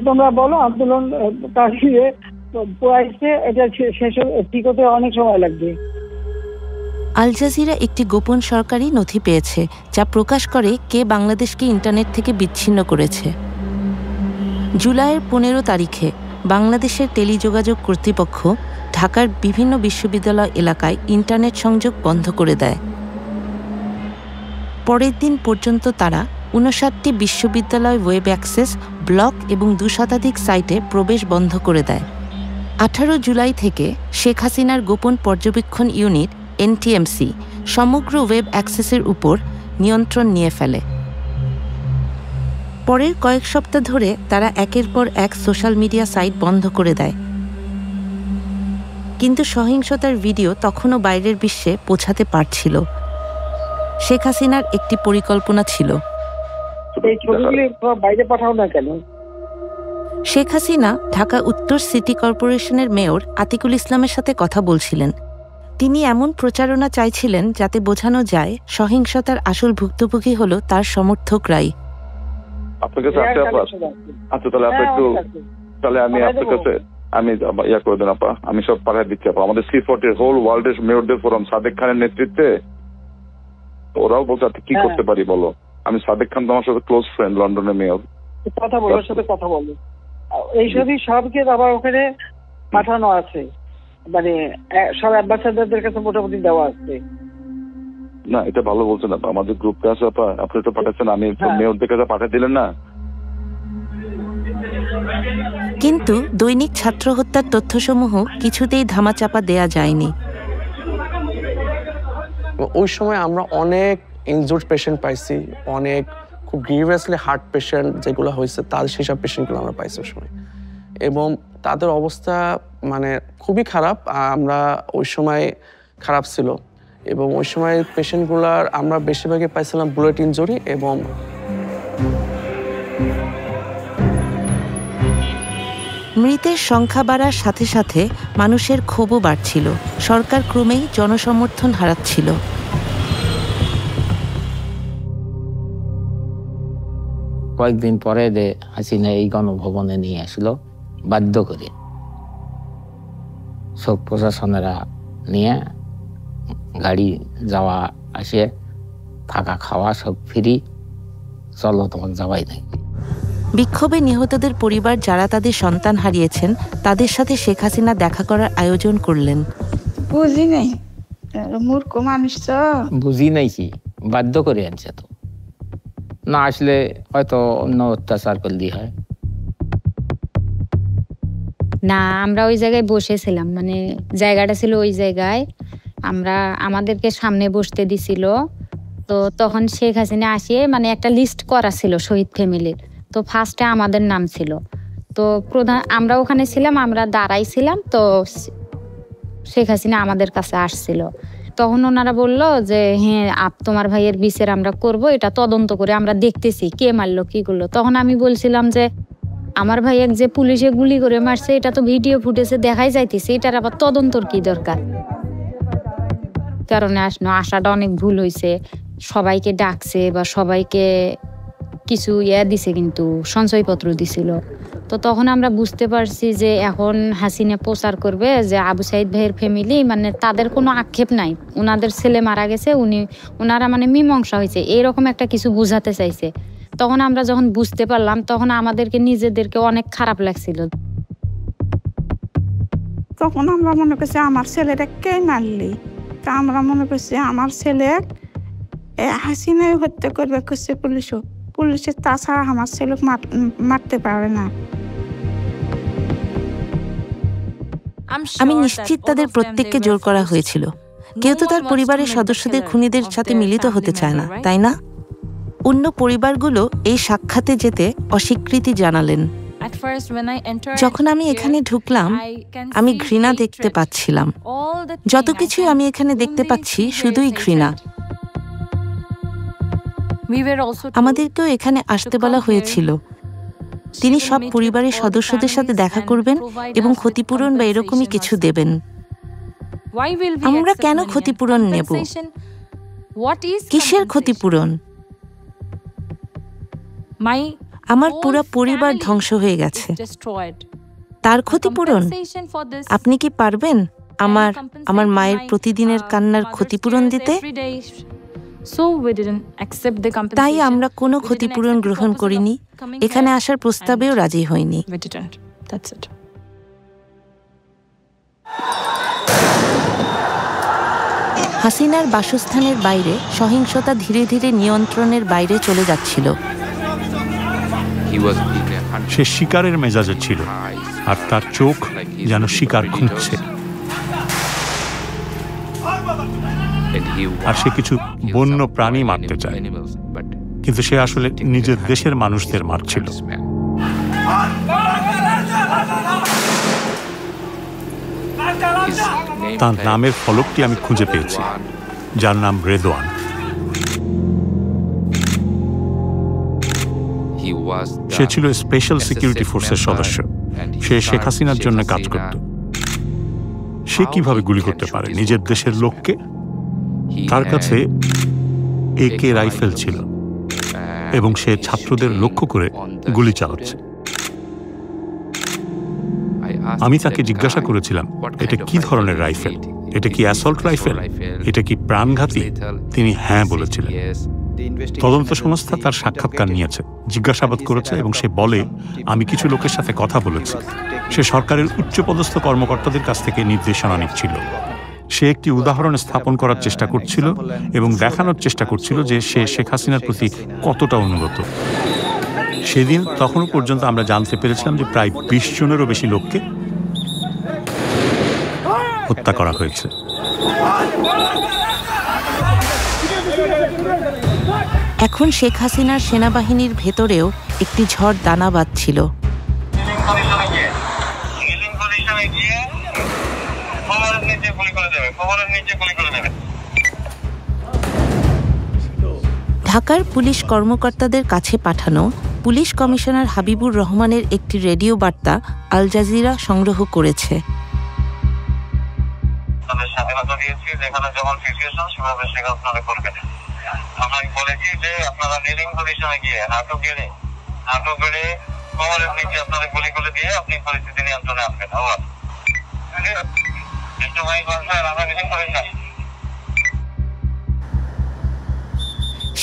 তোমরা বলো আন্দোলন পোড়াইছে, এটা শেষ ঠিক হতে অনেক সময় লাগবে। আল জাজিরা একটি গোপন সরকারি নথি পেয়েছে যা প্রকাশ করে কে বাংলাদেশকে ইন্টারনেট থেকে বিচ্ছিন্ন করেছে। জুলাইয়ের 15 তারিখে বাংলাদেশের টেলিযোগাযোগ কর্তৃপক্ষ ঢাকার বিভিন্ন বিশ্ববিদ্যালয় এলাকায় ইন্টারনেট সংযোগ বন্ধ করে দেয়। পরের দিন পর্যন্ত তারা 59টি বিশ্ববিদ্যালয় ওয়েব অ্যাক্সেস, ব্লগ এবং 2 শতাধিক সাইটে প্রবেশ বন্ধ করে দেয়। 18 জুলাই থেকে শেখ হাসিনার গোপন পর্যবেক্ষণ ইউনিট এনটিএমসি সমগ্র ওয়েব অ্যাক্সেসের উপর নিয়ন্ত্রণ নিয়ে ফেলে। পরের কয়েক সপ্তাহ ধরে তারা একের পর এক সোশ্যাল মিডিয়া সাইট বন্ধ করে দেয়। কিন্তু সহিংসতার ভিডিও তখনও বাইরের বিশ্বে পৌঁছাতে পারছিল। শেখ হাসিনার একটি পরিকল্পনা ছিল। শেখ হাসিনা ঢাকা উত্তর সিটি কর্পোরেশনের মেয়র আতিকুল ইসলামের সাথে কথা বলছিলেন। তিনি এমন প্রচারণা চাইছিলেন যাতে বোঝানো যায় সহিংসতার আসল ভুক্তভোগী হলো তার সমর্থকরাই। আপনার কাছে আছে আপা? আচ্ছা, তাহলে আপনি একটু, তাহলে আমি আপনার কাছে আমি ইয়া করে দেন আপা, আমি সব পাঠিয়ে দিচ্ছি আপা। আমাদের C40 হোল ওয়ার্ল্ডের মেয়রদের ফোরাম সাদেক খানের নেতৃত্বে, ওরাও বলছে কি করতে পারি বলো। আমি সাদেক খান তো আমার সাথে ক্লোজ ফ্রেন্ড, লন্ডনের মেয়র। কথা বলো, ওর সাথে কথা বলো। এইসবই সবকে আবার ওখানে পাঠানো আছে, মানে সব অ্যাম্বাসাডারদের কাছে মোটামুটি দেওয়া আছে। না, এটা ভালো বলছেন আপা, আমাদের গ্রুপে আছে আপা, আপনি তো পাঠাচ্ছেন, আমি মেয়রদের কাছে পাঠিয়ে দিলেন না। কিন্তু দৈনিক ছাত্র হত্যার তথ্যসমূহ কিছুতেই ধামাচাপা দেয়া যায়নি। ওই সময় আমরা অনেক ইনজুর্ড পেশেন্ট পাইছি, অনেক খুব গ্রিভিয়াসলি হার্ট পেশেন্ট যেগুলো হয়েছে তাদের সেসব পেশেন্টগুলো আমরা পাইছি ওই সময়, এবং তাদের অবস্থা মানে খুবই খারাপ। আমরা ওই সময় খারাপ ছিল, এবং ওই সময় পেশেন্টগুলার আমরা বেশিরভাগই পাইছিলাম বুলেট ইনজুরি। এবং মৃতের সংখ্যা বাড়ার সাথে সাথে মানুষের ক্ষোভও বাড়ছিল। সরকার ক্রমেই জনসমর্থন হারাচ্ছিল। কয়েকদিন পরে হাসিনা এই গণভবনে নিয়ে আসলো বাধ্য করে, সব প্রশাসনেরা নিয়ে গাড়ি যাওয়া আসে, থাকা খাওয়া সব ফ্রি, চলো তোমার যাওয়াই নাই। বিক্ষোভে নিহতদের পরিবার যারা তাদের সন্তান হারিয়েছেন তাদের সাথে শেখ হাসিনা দেখা করার আয়োজন করলেন। বুঝি নাই, মূর্খ মানুষ তো। বুঝি নাই কি, বাধ্য করে আনছে তো, না আসলে হয়তো অন্য অত্যাচার করলেই হয়। না, আমরা ওই জায়গায় বসেছিলাম, মানে জায়গাটা ছিল ওই জায়গায়, আমাদেরকে সামনে বসতে দিছিল। তো তখন শেখ হাসিনা আসিয়ে মানে একটা লিস্ট করা ছিল শহীদ ফ্যামিলির, তো ফার্স্টে আমাদের নাম ছিল। তো আমরা ওখানে ছিলাম, আমরা দাঁড়াইছিলাম, তো শেখ হাসিনা আমাদের কাছে আসছিল। তখন ওনারা বললো যে হ্যাঁ তোমার ভাইয়ের বিচার আমরা করব, এটা তদন্ত করে আমরা দেখতেছি কে মারলো কি করলো। তখন আমি বলছিলাম যে আমার ভাইয়ের যে পুলিশে গুলি করে মারছে এটা তো ভিডিও ফুটেজে দেখাই যাইতেছে, এটার আবার তদন্তর কি দরকার। কারণে আসাটা অনেক ভুল হয়েছে, সবাইকে ডাকছে বা সবাইকে কিছু দিছে, কিন্তু সঞ্চয়পত্র দিছিল। তো তখন আমরা বুঝতে পারছি যে এখন হাসিনা প্রচার করবে যে আবু সাইদ ভাইয়ের ফ্যামিলি মানে তাদের কোনো আক্ষেপ নাই, ওনাদের ছেলে মারা গেছে, ওনারা মানে মীমাংসা হয়েছে, এইরকম একটা কিছু বুঝাতে চাইছে। তখন আমরা যখন বুঝতে পারলাম তখন আমাদেরকে নিজেদেরকে অনেক খারাপ লাগছিল। তখন আমরা মনে করছি আমার ছেলেটা কে মারলি, তা আমরা মনে করছি আমার ছেলে হাসিনাই হত্যা করবে করছে পুলিশে, তাছাড়া আমার ছেলে মারতে পারে না। আমি নিশ্চিত তাদের প্রত্যেককে জোর করা হয়েছিল। কেউ তো তার পরিবারের সদস্যদের খুনিদের সাথে মিলিত হতে চায় না, তাই না? অন্য পরিবারগুলো এই সাক্ষাতে যেতে অস্বীকৃতি জানালেন। যখন আমি এখানে ঢুকলাম আমি ঘৃণা দেখতে পাচ্ছিলাম। যত কিছুই আমি এখানে দেখতে পাচ্ছি শুধুই ঘৃণা। আমাদেরকেও এখানে আসতে বলা হয়েছিল। তিনি সব পরিবারের সদস্যদের সাথে দেখা করবেন এবং ক্ষতিপূরণ বা এরকমই কিছু দেবেন। আমরা কেন ক্ষতিপূরণ নেব? কিসের ক্ষতিপূরণ? আমার পুরো পরিবার ধ্বংস হয়ে গেছে, তার ক্ষতিপূরণ? আপনি কি পারবেন আমার মায়ের প্রতিদিনের কান্নার ক্ষতিপূরণ দিতে? তাই আমরা কোনো ক্ষতিপূরণ গ্রহণ করিনি, এখানে আসার প্রস্তাবেও রাজি হইনি। হাসিনার বাসস্থানের বাইরে সহিংসতা ধীরে ধীরে নিয়ন্ত্রণের বাইরে চলে যাচ্ছিল। সে শিকারের মেজাজে ছিল, আর তার চোখ যেন শিকার খুঁজছে। আর সে কিছু বন্য প্রাণী মারতে চায়, কিন্তু সে আসলে নিজের দেশের মানুষদের মারছিল। তার নামের ফলকটি আমি খুঁজে পেয়েছি, যার নাম রেদওয়ান। সে ছিল স্পেশাল সিকিউরিটি ফোর্সের সদস্য। সে শেখ হাসিনার জন্য কাজ করত। সে কিভাবে গুলি করতে পারে নিজের দেশের লোককে? তার কাছে AK রাইফেল ছিল এবং সে ছাত্রদের লক্ষ্য করে গুলি চালাচ্ছে। আমি তাকে জিজ্ঞাসা করেছিলাম, এটা কি ধরনের রাইফেল? এটা কি অ্যাসল্ট রাইফেল? এটা কি প্রাণঘাতী? তিনি হ্যাঁ বলেছিলেন। তদন্ত সংস্থা তার সাক্ষাৎকার নিয়েছে, জিজ্ঞাসাবাদ করেছে এবং সে বলে, আমি কিছু লোকের সাথে কথা বলেছি। সে সরকারের উচ্চপদস্থ কর্মকর্তাদের কাছ থেকে নির্দেশনা নিচ্ছিল। সে একটি উদাহরণ স্থাপন করার চেষ্টা করছিল এবং দেখানোর চেষ্টা করছিল যে সে শেখ হাসিনার প্রতি কতটা অনুগত। সেদিন তখনও পর্যন্ত আমরা জানতে পেরেছিলাম যে প্রায় 20 জনেরও বেশি লোককে হত্যা করা হয়েছে। এখন শেখ হাসিনার সেনাবাহিনীর ভেতরেও একটি ঝড় দানা বাঁধছিল। ঢাকার পুলিশ কর্মকর্তাদের কাছে পাঠানো পুলিশ কমিশনার হাবিবুর রহমানের একটি রেডিও বার্তা আল জাজিরা সংগ্রহ করেছে। স্বাধীনতা দিয়েছি, যেখানে যেমন সিচুয়েশন সেভাবে সেটা আপনারা করবেন। আমরা বলেছি যে আপনারা লিডিং পজিশনে গিয়ে হাঁটু গেড়ে কোমরের নিচে আপনারা গুলি করে দিয়ে আপনি পরিস্থিতি নিয়ন্ত্রণে আনবেন। আবার একটু ভাই বলছেন আমরা লিডিং পজিশন।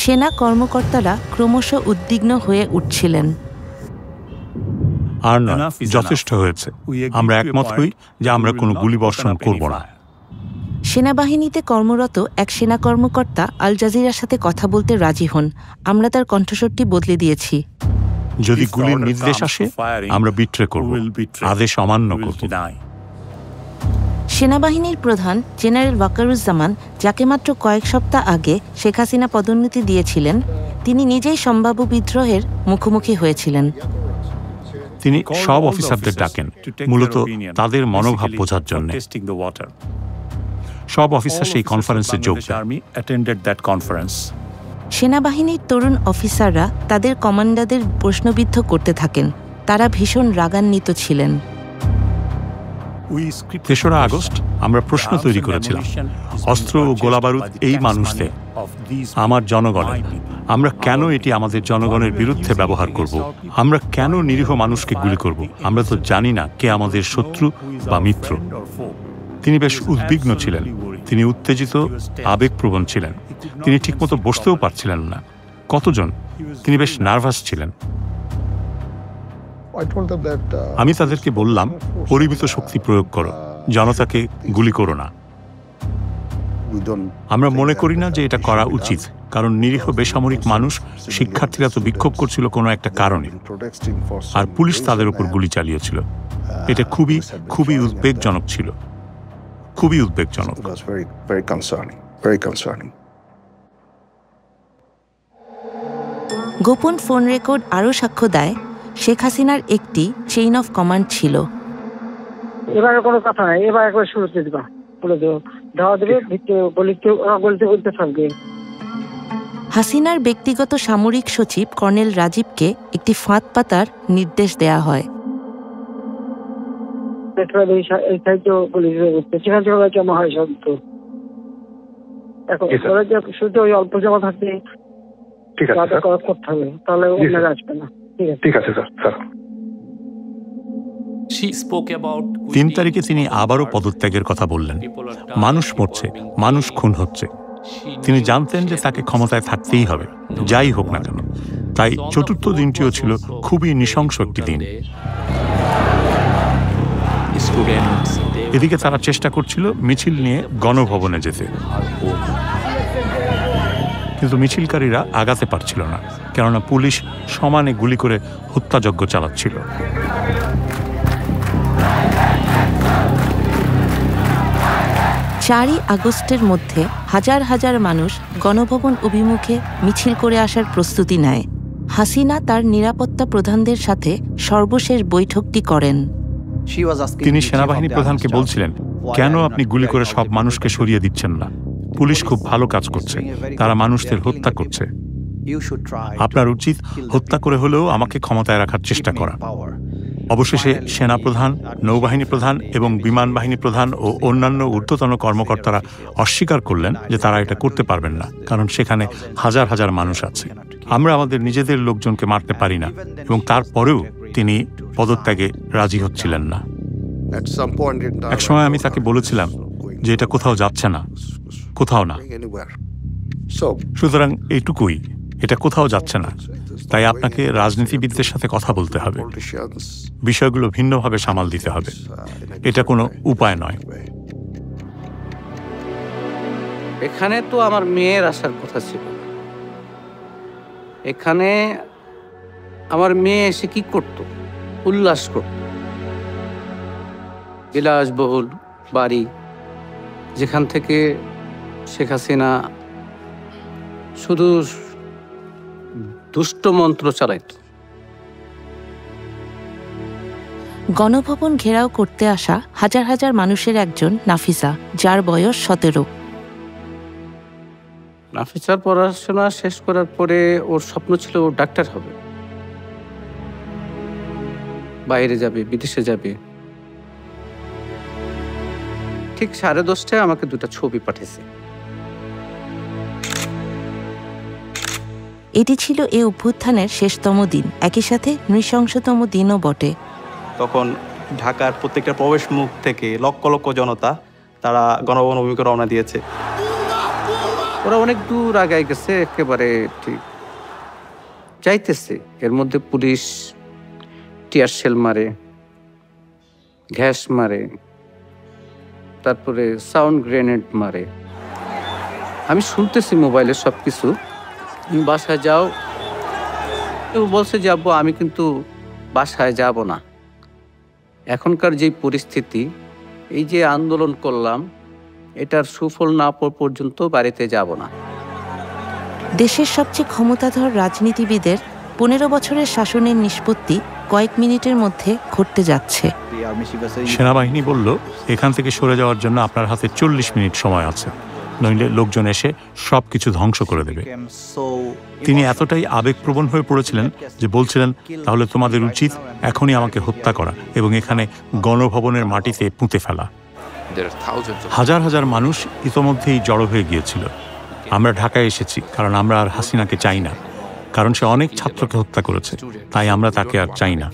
সেনা কর্মকর্তারা ক্রমশ উদ্বিগ্ন হয়ে উঠছিলেন। আর না, যথেষ্ট হয়েছে। আমরা একমত হই যে আমরা কোনো গুলিবর্ষণ করব না। সেনাবাহিনীতে কর্মরত এক সেনা কর্মকর্তা আল জাজিরার সাথে কথা বলতে রাজি হন। আমরা তার কণ্ঠস্বরটি বদলে দিয়েছি। যদি গুলির নির্দেশ আসে আমরা বিট্রে করব, আদেশ অমান্য করব না। সেনাবাহিনীর প্রধান জেনারেল ওয়াকারুজ্জামান, যাকে মাত্র কয়েক সপ্তাহ আগে শেখ হাসিনা পদোন্নতি দিয়েছিলেন, তিনি নিজেই সম্ভাব্য বিদ্রোহের মুখোমুখি হয়েছিলেন। তিনি সব অফিসারদের ডাকেন মূলত তাদের মনোভাব বোঝার জন্য। সব অফিসার সেই কনফারেন্সে যোগ দেন। সেনাবাহিনীর তরুণ অফিসাররা তাদের কমান্ডারদের প্রশ্নবিদ্ধ করতে থাকেন। তারা ভীষণ রাগান্বিত ছিলেন। 3রা আগস্ট আমরা প্রশ্ন তৈরি করেছিলাম, অস্ত্র ও গোলাবারুদ এই মানুষদের, আমার জনগণের, আমরা কেন এটি আমাদের জনগণের বিরুদ্ধে ব্যবহার করব? আমরা কেন নিরীহ মানুষকে গুলি করব? আমরা তো জানি না কে আমাদের শত্রু বা মিত্র। তিনি বেশ উদ্বিগ্ন ছিলেন, তিনি উত্তেজিত, আবেগপ্রবণ ছিলেন, তিনি ঠিকমতো বসতেও পারছিলেন না। কতজন? তিনি বেশ নার্ভাস ছিলেন। আমি তাদেরকে বললাম, পরিমিত শক্তি প্রয়োগ করো, জনতাকে গুলি করো না। আমরা মনে করি না যে এটা করা উচিত, কারণ নিরীহ বেসামরিক মানুষ, শিক্ষার্থীরা তো বিক্ষোভ করছিল কোনো একটা কারণে, আর পুলিশ তাদের উপর গুলি চালিয়েছিল। এটা খুবই খুবই উদ্বেগজনক ছিল, খুবই উদ্বেগজনক। গোপন ফোন রেকর্ড আরও সাক্ষ্য দেয়, শেখ হাসিনার একটি চেইন অফ কমান্ড ছিল। এবারে কোনো কথা নাই, এবার একবার শুরুতে দিবা, বলে দেবো, ধাওয়া দেবে, বলতে থাকবে। হাসিনার ব্যক্তিগত সামরিক সচিব কর্নেল রাজীবকে একটি ফাঁদ পাতার নির্দেশ দেয়া হয়। অল্প জমা থাকবে, করতে হবে, তাহলে আসবে না। ঠিক আছে স্যার। 3 তারিখে তিনি আবারও পদত্যাগের কথা বললেন। মানুষ মরছে, মানুষ খুন হচ্ছে। তিনি জানতেন যে তাকে ক্ষমতায় থাকতেই হবে, যাই হোক না কেন। তাই 4র্থ দিনটিও ছিল খুবই নৃশংস একটি দিন। এদিকে তারা চেষ্টা করছিল মিছিল নিয়ে গণভবনে যেতে, কিন্তু মিছিলকারীরা আগাতে পারছিল না, কেননা পুলিশ সমানে গুলি করে হত্যাযজ্ঞ চালাচ্ছিল। চারই আগস্টের মধ্যে হাজার হাজার মানুষ গণভবন অভিমুখে মিছিল করে আসার প্রস্তুতি নেয়। হাসিনা তার নিরাপত্তা প্রধানদের সাথে সর্বশেষ বৈঠকটি করেন। তিনি সেনাবাহিনী প্রধানকে বলছিলেন, কেন আপনি গুলি করে সব মানুষকে সরিয়ে দিচ্ছেন না? পুলিশ খুব ভালো কাজ করছে, তারা মানুষদের হত্যা করছে। আপনার উচিত হত্যা করে হলেও আমাকে ক্ষমতায় রাখার চেষ্টা করা। অবশেষে সেনাপ্রধান, নৌবাহিনী প্রধান এবং বিমান বাহিনী প্রধান ও অন্যান্য ঊর্ধ্বতন কর্মকর্তারা অস্বীকার করলেন যে তারা এটা করতে পারবেন না, কারণ সেখানে হাজার হাজার মানুষ আছে। আমরা আমাদের নিজেদের লোকজনকে মারতে পারি না, এবং তারপরেও তিনি পদত্যাগে রাজি হচ্ছিলেন না। একসময় আমি তাকে বলেছিলাম যে এটা কোথাও যাচ্ছে না, কোথাও না। সুতরাং এইটুকুই, এটা কোথাও যাচ্ছে না। তাই আপনাকে রাজনীতিবিদদের সাথে কথা বলতে হবে, বিষয়গুলো ভিন্নভাবে সামাল দিতে হবে। এটা কোনো উপায় নয়। এখানে তো আমার মেয়ের আসার কথা ছিল। এখানে আমার মেয়ে এসে কি করত? উল্লাস করত। বিলাসবহুল বাড়ি, যেখান থেকে শেখ হাসিনা শুধু দুষ্ট মন্ত্র চালাইত। গণভবন ঘেরাও করতে আসা হাজার হাজার মানুষের একজন নাফিসা, যার বয়স 17। নাফিসার পড়াশোনা শেষ করার পরে ওর স্বপ্ন ছিল ও ডাক্তার হবে, বাইরে যাবে, বিদেশে যাবে। ঠিক 10:30টায় আমাকে 2টা ছবি পাঠিয়েছে। এটি ছিল এই অভ্যুত্থানের শেষতম দিন, একই সাথে নৃশংসতম দিনও বটে। তখন ঢাকার প্রত্যেকটা প্রবেশ মুখ থেকে লক্ষ লক্ষ জনতা তারা গণভবন অভিমুখে রওনা দিয়েছে। ওরা অনেক দূর আগায় গেছে, একেবারে ঠিক যাইতেছে। এর মধ্যে পুলিশ টিয়ার শেল মারে, গ্যাস মারে, তারপরে সাউন্ড গ্রেনেড মারে। আমি শুনতেছি মোবাইলে সবকিছু। তুমি বাসায় যাও। কেউ বলছে যে আব্বু আমি কিন্তু বাসায় যাব না। এখনকার যে পরিস্থিতি, এই যে আন্দোলন করলাম, এটার সুফল না পাওয়া পর্যন্ত বাড়িতে যাব না। দেশের সবচেয়ে ক্ষমতাধর রাজনীতিবিদের 15 বছরের শাসনের নিষ্পত্তি কয়েক মিনিটের মধ্যে ঘটতে যাচ্ছে। সেনাবাহিনী বলল, এখান থেকে সরে যাওয়ার জন্য আপনার হাতে 40 মিনিট সময় আছে, নইলে লোকজন এসে সবকিছু ধ্বংস করে দেবে। তিনি এতটাই আবেগপ্রবণ হয়ে পড়েছিলেন যে বলছিলেন, তাহলে তোমাদের উচিত এখনই আমাকে হত্যা করা এবং এখানে গণভবনের মাটিতে পুঁতে ফেলা। হাজার হাজার মানুষ ইতোমধ্যেই জড়ো হয়ে গিয়েছিল। আমরা ঢাকায় এসেছি কারণ আমরা আর হাসিনাকে চাই না, কারণ সে অনেক ছাত্রকে হত্যা করেছে, তাই আমরা তাকে আর চাই না।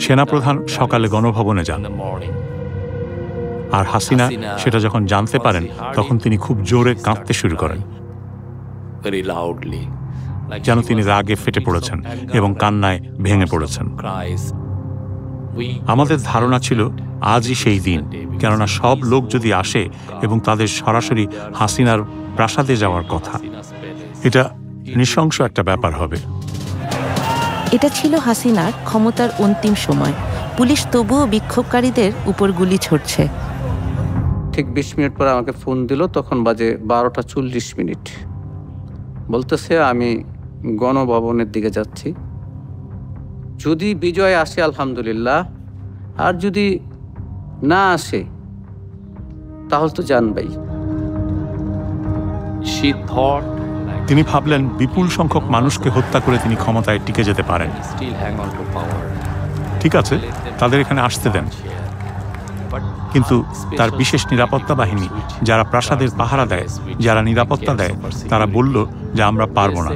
সেনাপ্রধান সকালে গণভবনে যান, আর হাসিনা সেটা যখন জানতে পারেন তখন তিনি খুব জোরে কাঁদতে শুরু করেন, যেন তিনি রাগে ফেটে পড়েছেন এবং কান্নায় ভেঙে পড়েছেন। আমাদের ধারণা ছিল আজই সেই দিন, কেননা সব লোক যদি আসে এবং তাদের সরাসরি হাসিনার প্রাসাদে যাওয়ার কথা, এটা নৃশংস একটা ব্যাপার হবে। এটা ছিল হাসিনার ক্ষমতার অন্তিম সময়। পুলিশ তবুও বিক্ষোভকারীদের উপর গুলি ছড়ছে। ঠিক 20 মিনিট পরে আমাকে ফোন দিল, তখন বাজে 12:40। বলতেছে আমি গণভবনের দিকে যাচ্ছি, যদি বিজয় আসে আলহামদুলিল্লাহ, আর যদি না আসে তাহলে তো জানবাই। তিনি ভাবলেন বিপুল সংখ্যক মানুষকে হত্যা করে তিনি ক্ষমতায় টিকে যেতে পারেন। ঠিক আছে, তাদের এখানে আসতে দেন। কিন্তু তার বিশেষ নিরাপত্তা বাহিনী, যারা প্রাসাদের পাহারা দেয়, যারা নিরাপত্তা দেয়, তারা বলল যে আমরা পারবো না,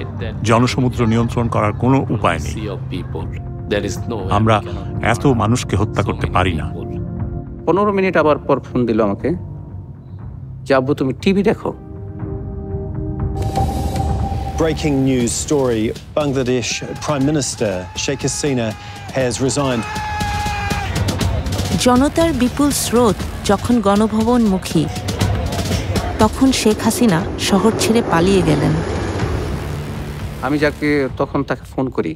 জনসমুদ্র নিয়ন্ত্রণ করার কোনো উপায় নেই, আমরা এত মানুষকে হত্যা করতে পারি না। 15 মিনিট আবার পর ফোন দিল আমাকে, যে আব্বু তুমি টিভি দেখো। Breaking news story, Bangladesh Prime Minister Sheikh Hasina has resigned. জনতার বিপুল স্রোত যখন গণভবনমুখী, তখন শেখ হাসিনা শহর ছেড়ে পালিয়ে গেলেন। আমি যাকে তখন তাকে ফোন করি,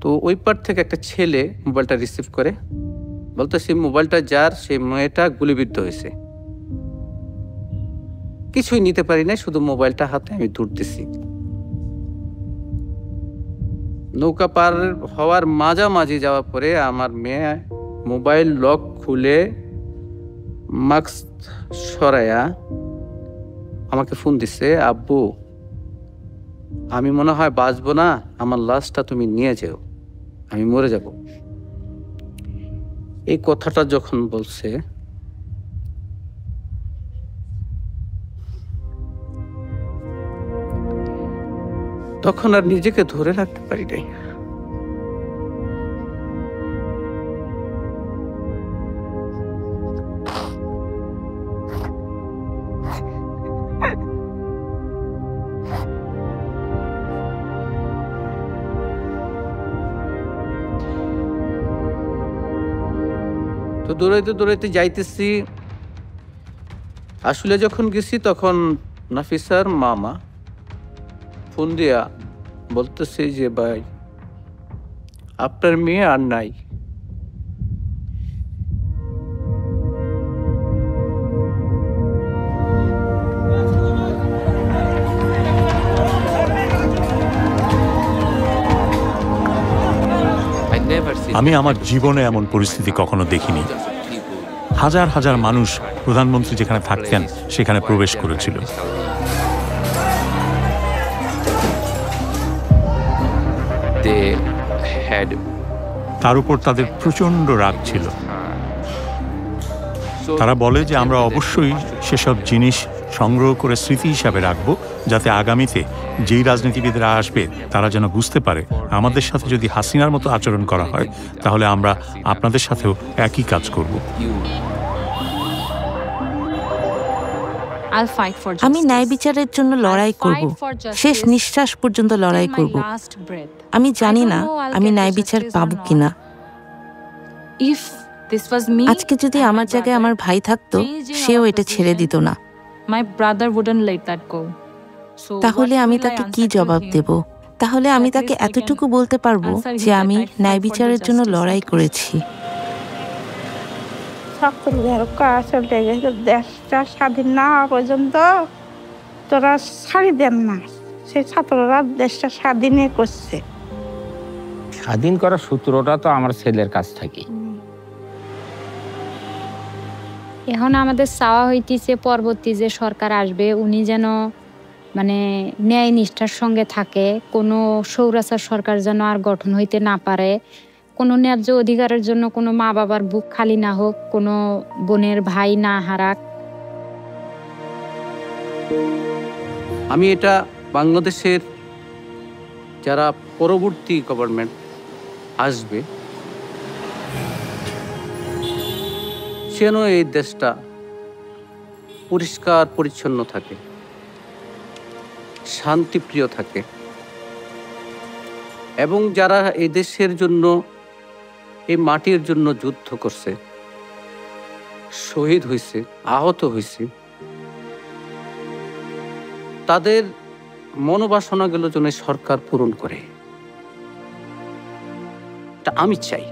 তো ওই পার থেকে একটা ছেলে মোবাইলটা রিসিভ করে বলতেছে মোবাইলটা যার, সেই মেয়েটা গুলিবিদ্ধ হয়েছে। কিছুই নিতে পারি না, শুধু মোবাইলটা হাতে আমি দৌড়তেছি। নৌকা পার হওয়ার মাঝামাঝি যাওয়ার পরে আমার মেয়ে মোবাইল লক খুলে মাস্ক সরাইয়া আমাকে ফোন দিছে, আব্বু আমি মনে হয় বাঁচবো না, আমার লাশটা তুমি নিয়ে যেও, আমি মরে যাব। এই কথাটা যখন বলছে তখন আর নিজেকে ধরে রাখতে পারি নাই। তো দৌড়াইতে দৌড়াইতে যাইতেছি, আসলে যখন গেছি তখন নাফিসার মামা ফোন দিয়া বলতেছে যে ভাই আপনার মেয়ে আর নাই। আমি আমার জীবনে এমন পরিস্থিতি কখনো দেখিনি। হাজার হাজার মানুষ প্রধানমন্ত্রী যেখানে থাকতেন সেখানে প্রবেশ করেছিল। তার উপর তাদের প্রচন্ড রাগ ছিল। তারা বলে যে আমরা অবশ্যই সেসব জিনিস সংগ্রহ করে স্মৃতি হিসাবে রাখব, যাতে আগামীতে যেই রাজনীতিবিদরা আসবে তারা যেন বুঝতে পারে আমাদের সাথে যদি হাসিনার মতো আচরণ করা হয় তাহলে আমরা আপনাদের সাথেও একই কাজ করব। আমি ন্যায় বিচারের জন্য লড়াই করব, শেষ নিঃশ্বাস পর্যন্ত লড়াই করব। আমি জানি না আমি ন্যায় বিচার পাবো কিনা। আজকে যদি আমার জায়গায় আমার ভাই থাকতো, সেও এটা ছেড়ে দিত না। তাহলে আমি তাকে কি জবাব দেব? তাহলে আমি তাকে এতটুকু বলতে পারবো যে আমি ন্যায় বিচারের জন্য লড়াই করেছি। দেশটা স্বাধীন না হওয়া পর্যন্ত তোরা ছাড়ি দেন না, সেই ছাত্ররা দেশটা স্বাধীনই করছে। স্বাধীন করার সূত্রটা তো আমার ছেলের কাছ থেকে। এখন আমাদের চাওয়া হইতেছে পরবর্তী যে সরকার আসবে উনি যেন মানে ন্যায় নিষ্ঠার সঙ্গে থাকে, কোনো স্বৈরাচার সরকার যেন আর গঠন হইতে না পারে, কোনো ন্যায্য অধিকারের জন্য কোনো মা বাবার বুক খালি না হোক, কোনো বোনের ভাই না হারাক। আমি এটা বাংলাদেশের যারা পরবর্তী গভর্নমেন্ট আসবে যেন এই দেশটা পরিষ্কার পরিচ্ছন্ন থাকে, শান্তিপ্রিয় থাকে, এবং যারা এই দেশের জন্য এই মাটির জন্য যুদ্ধ করছে, শহীদ হয়েছে, আহত হয়েছে, তাদের মনোবাসনাগুলো যেন সরকার পূরণ করে, এটা আমি চাই।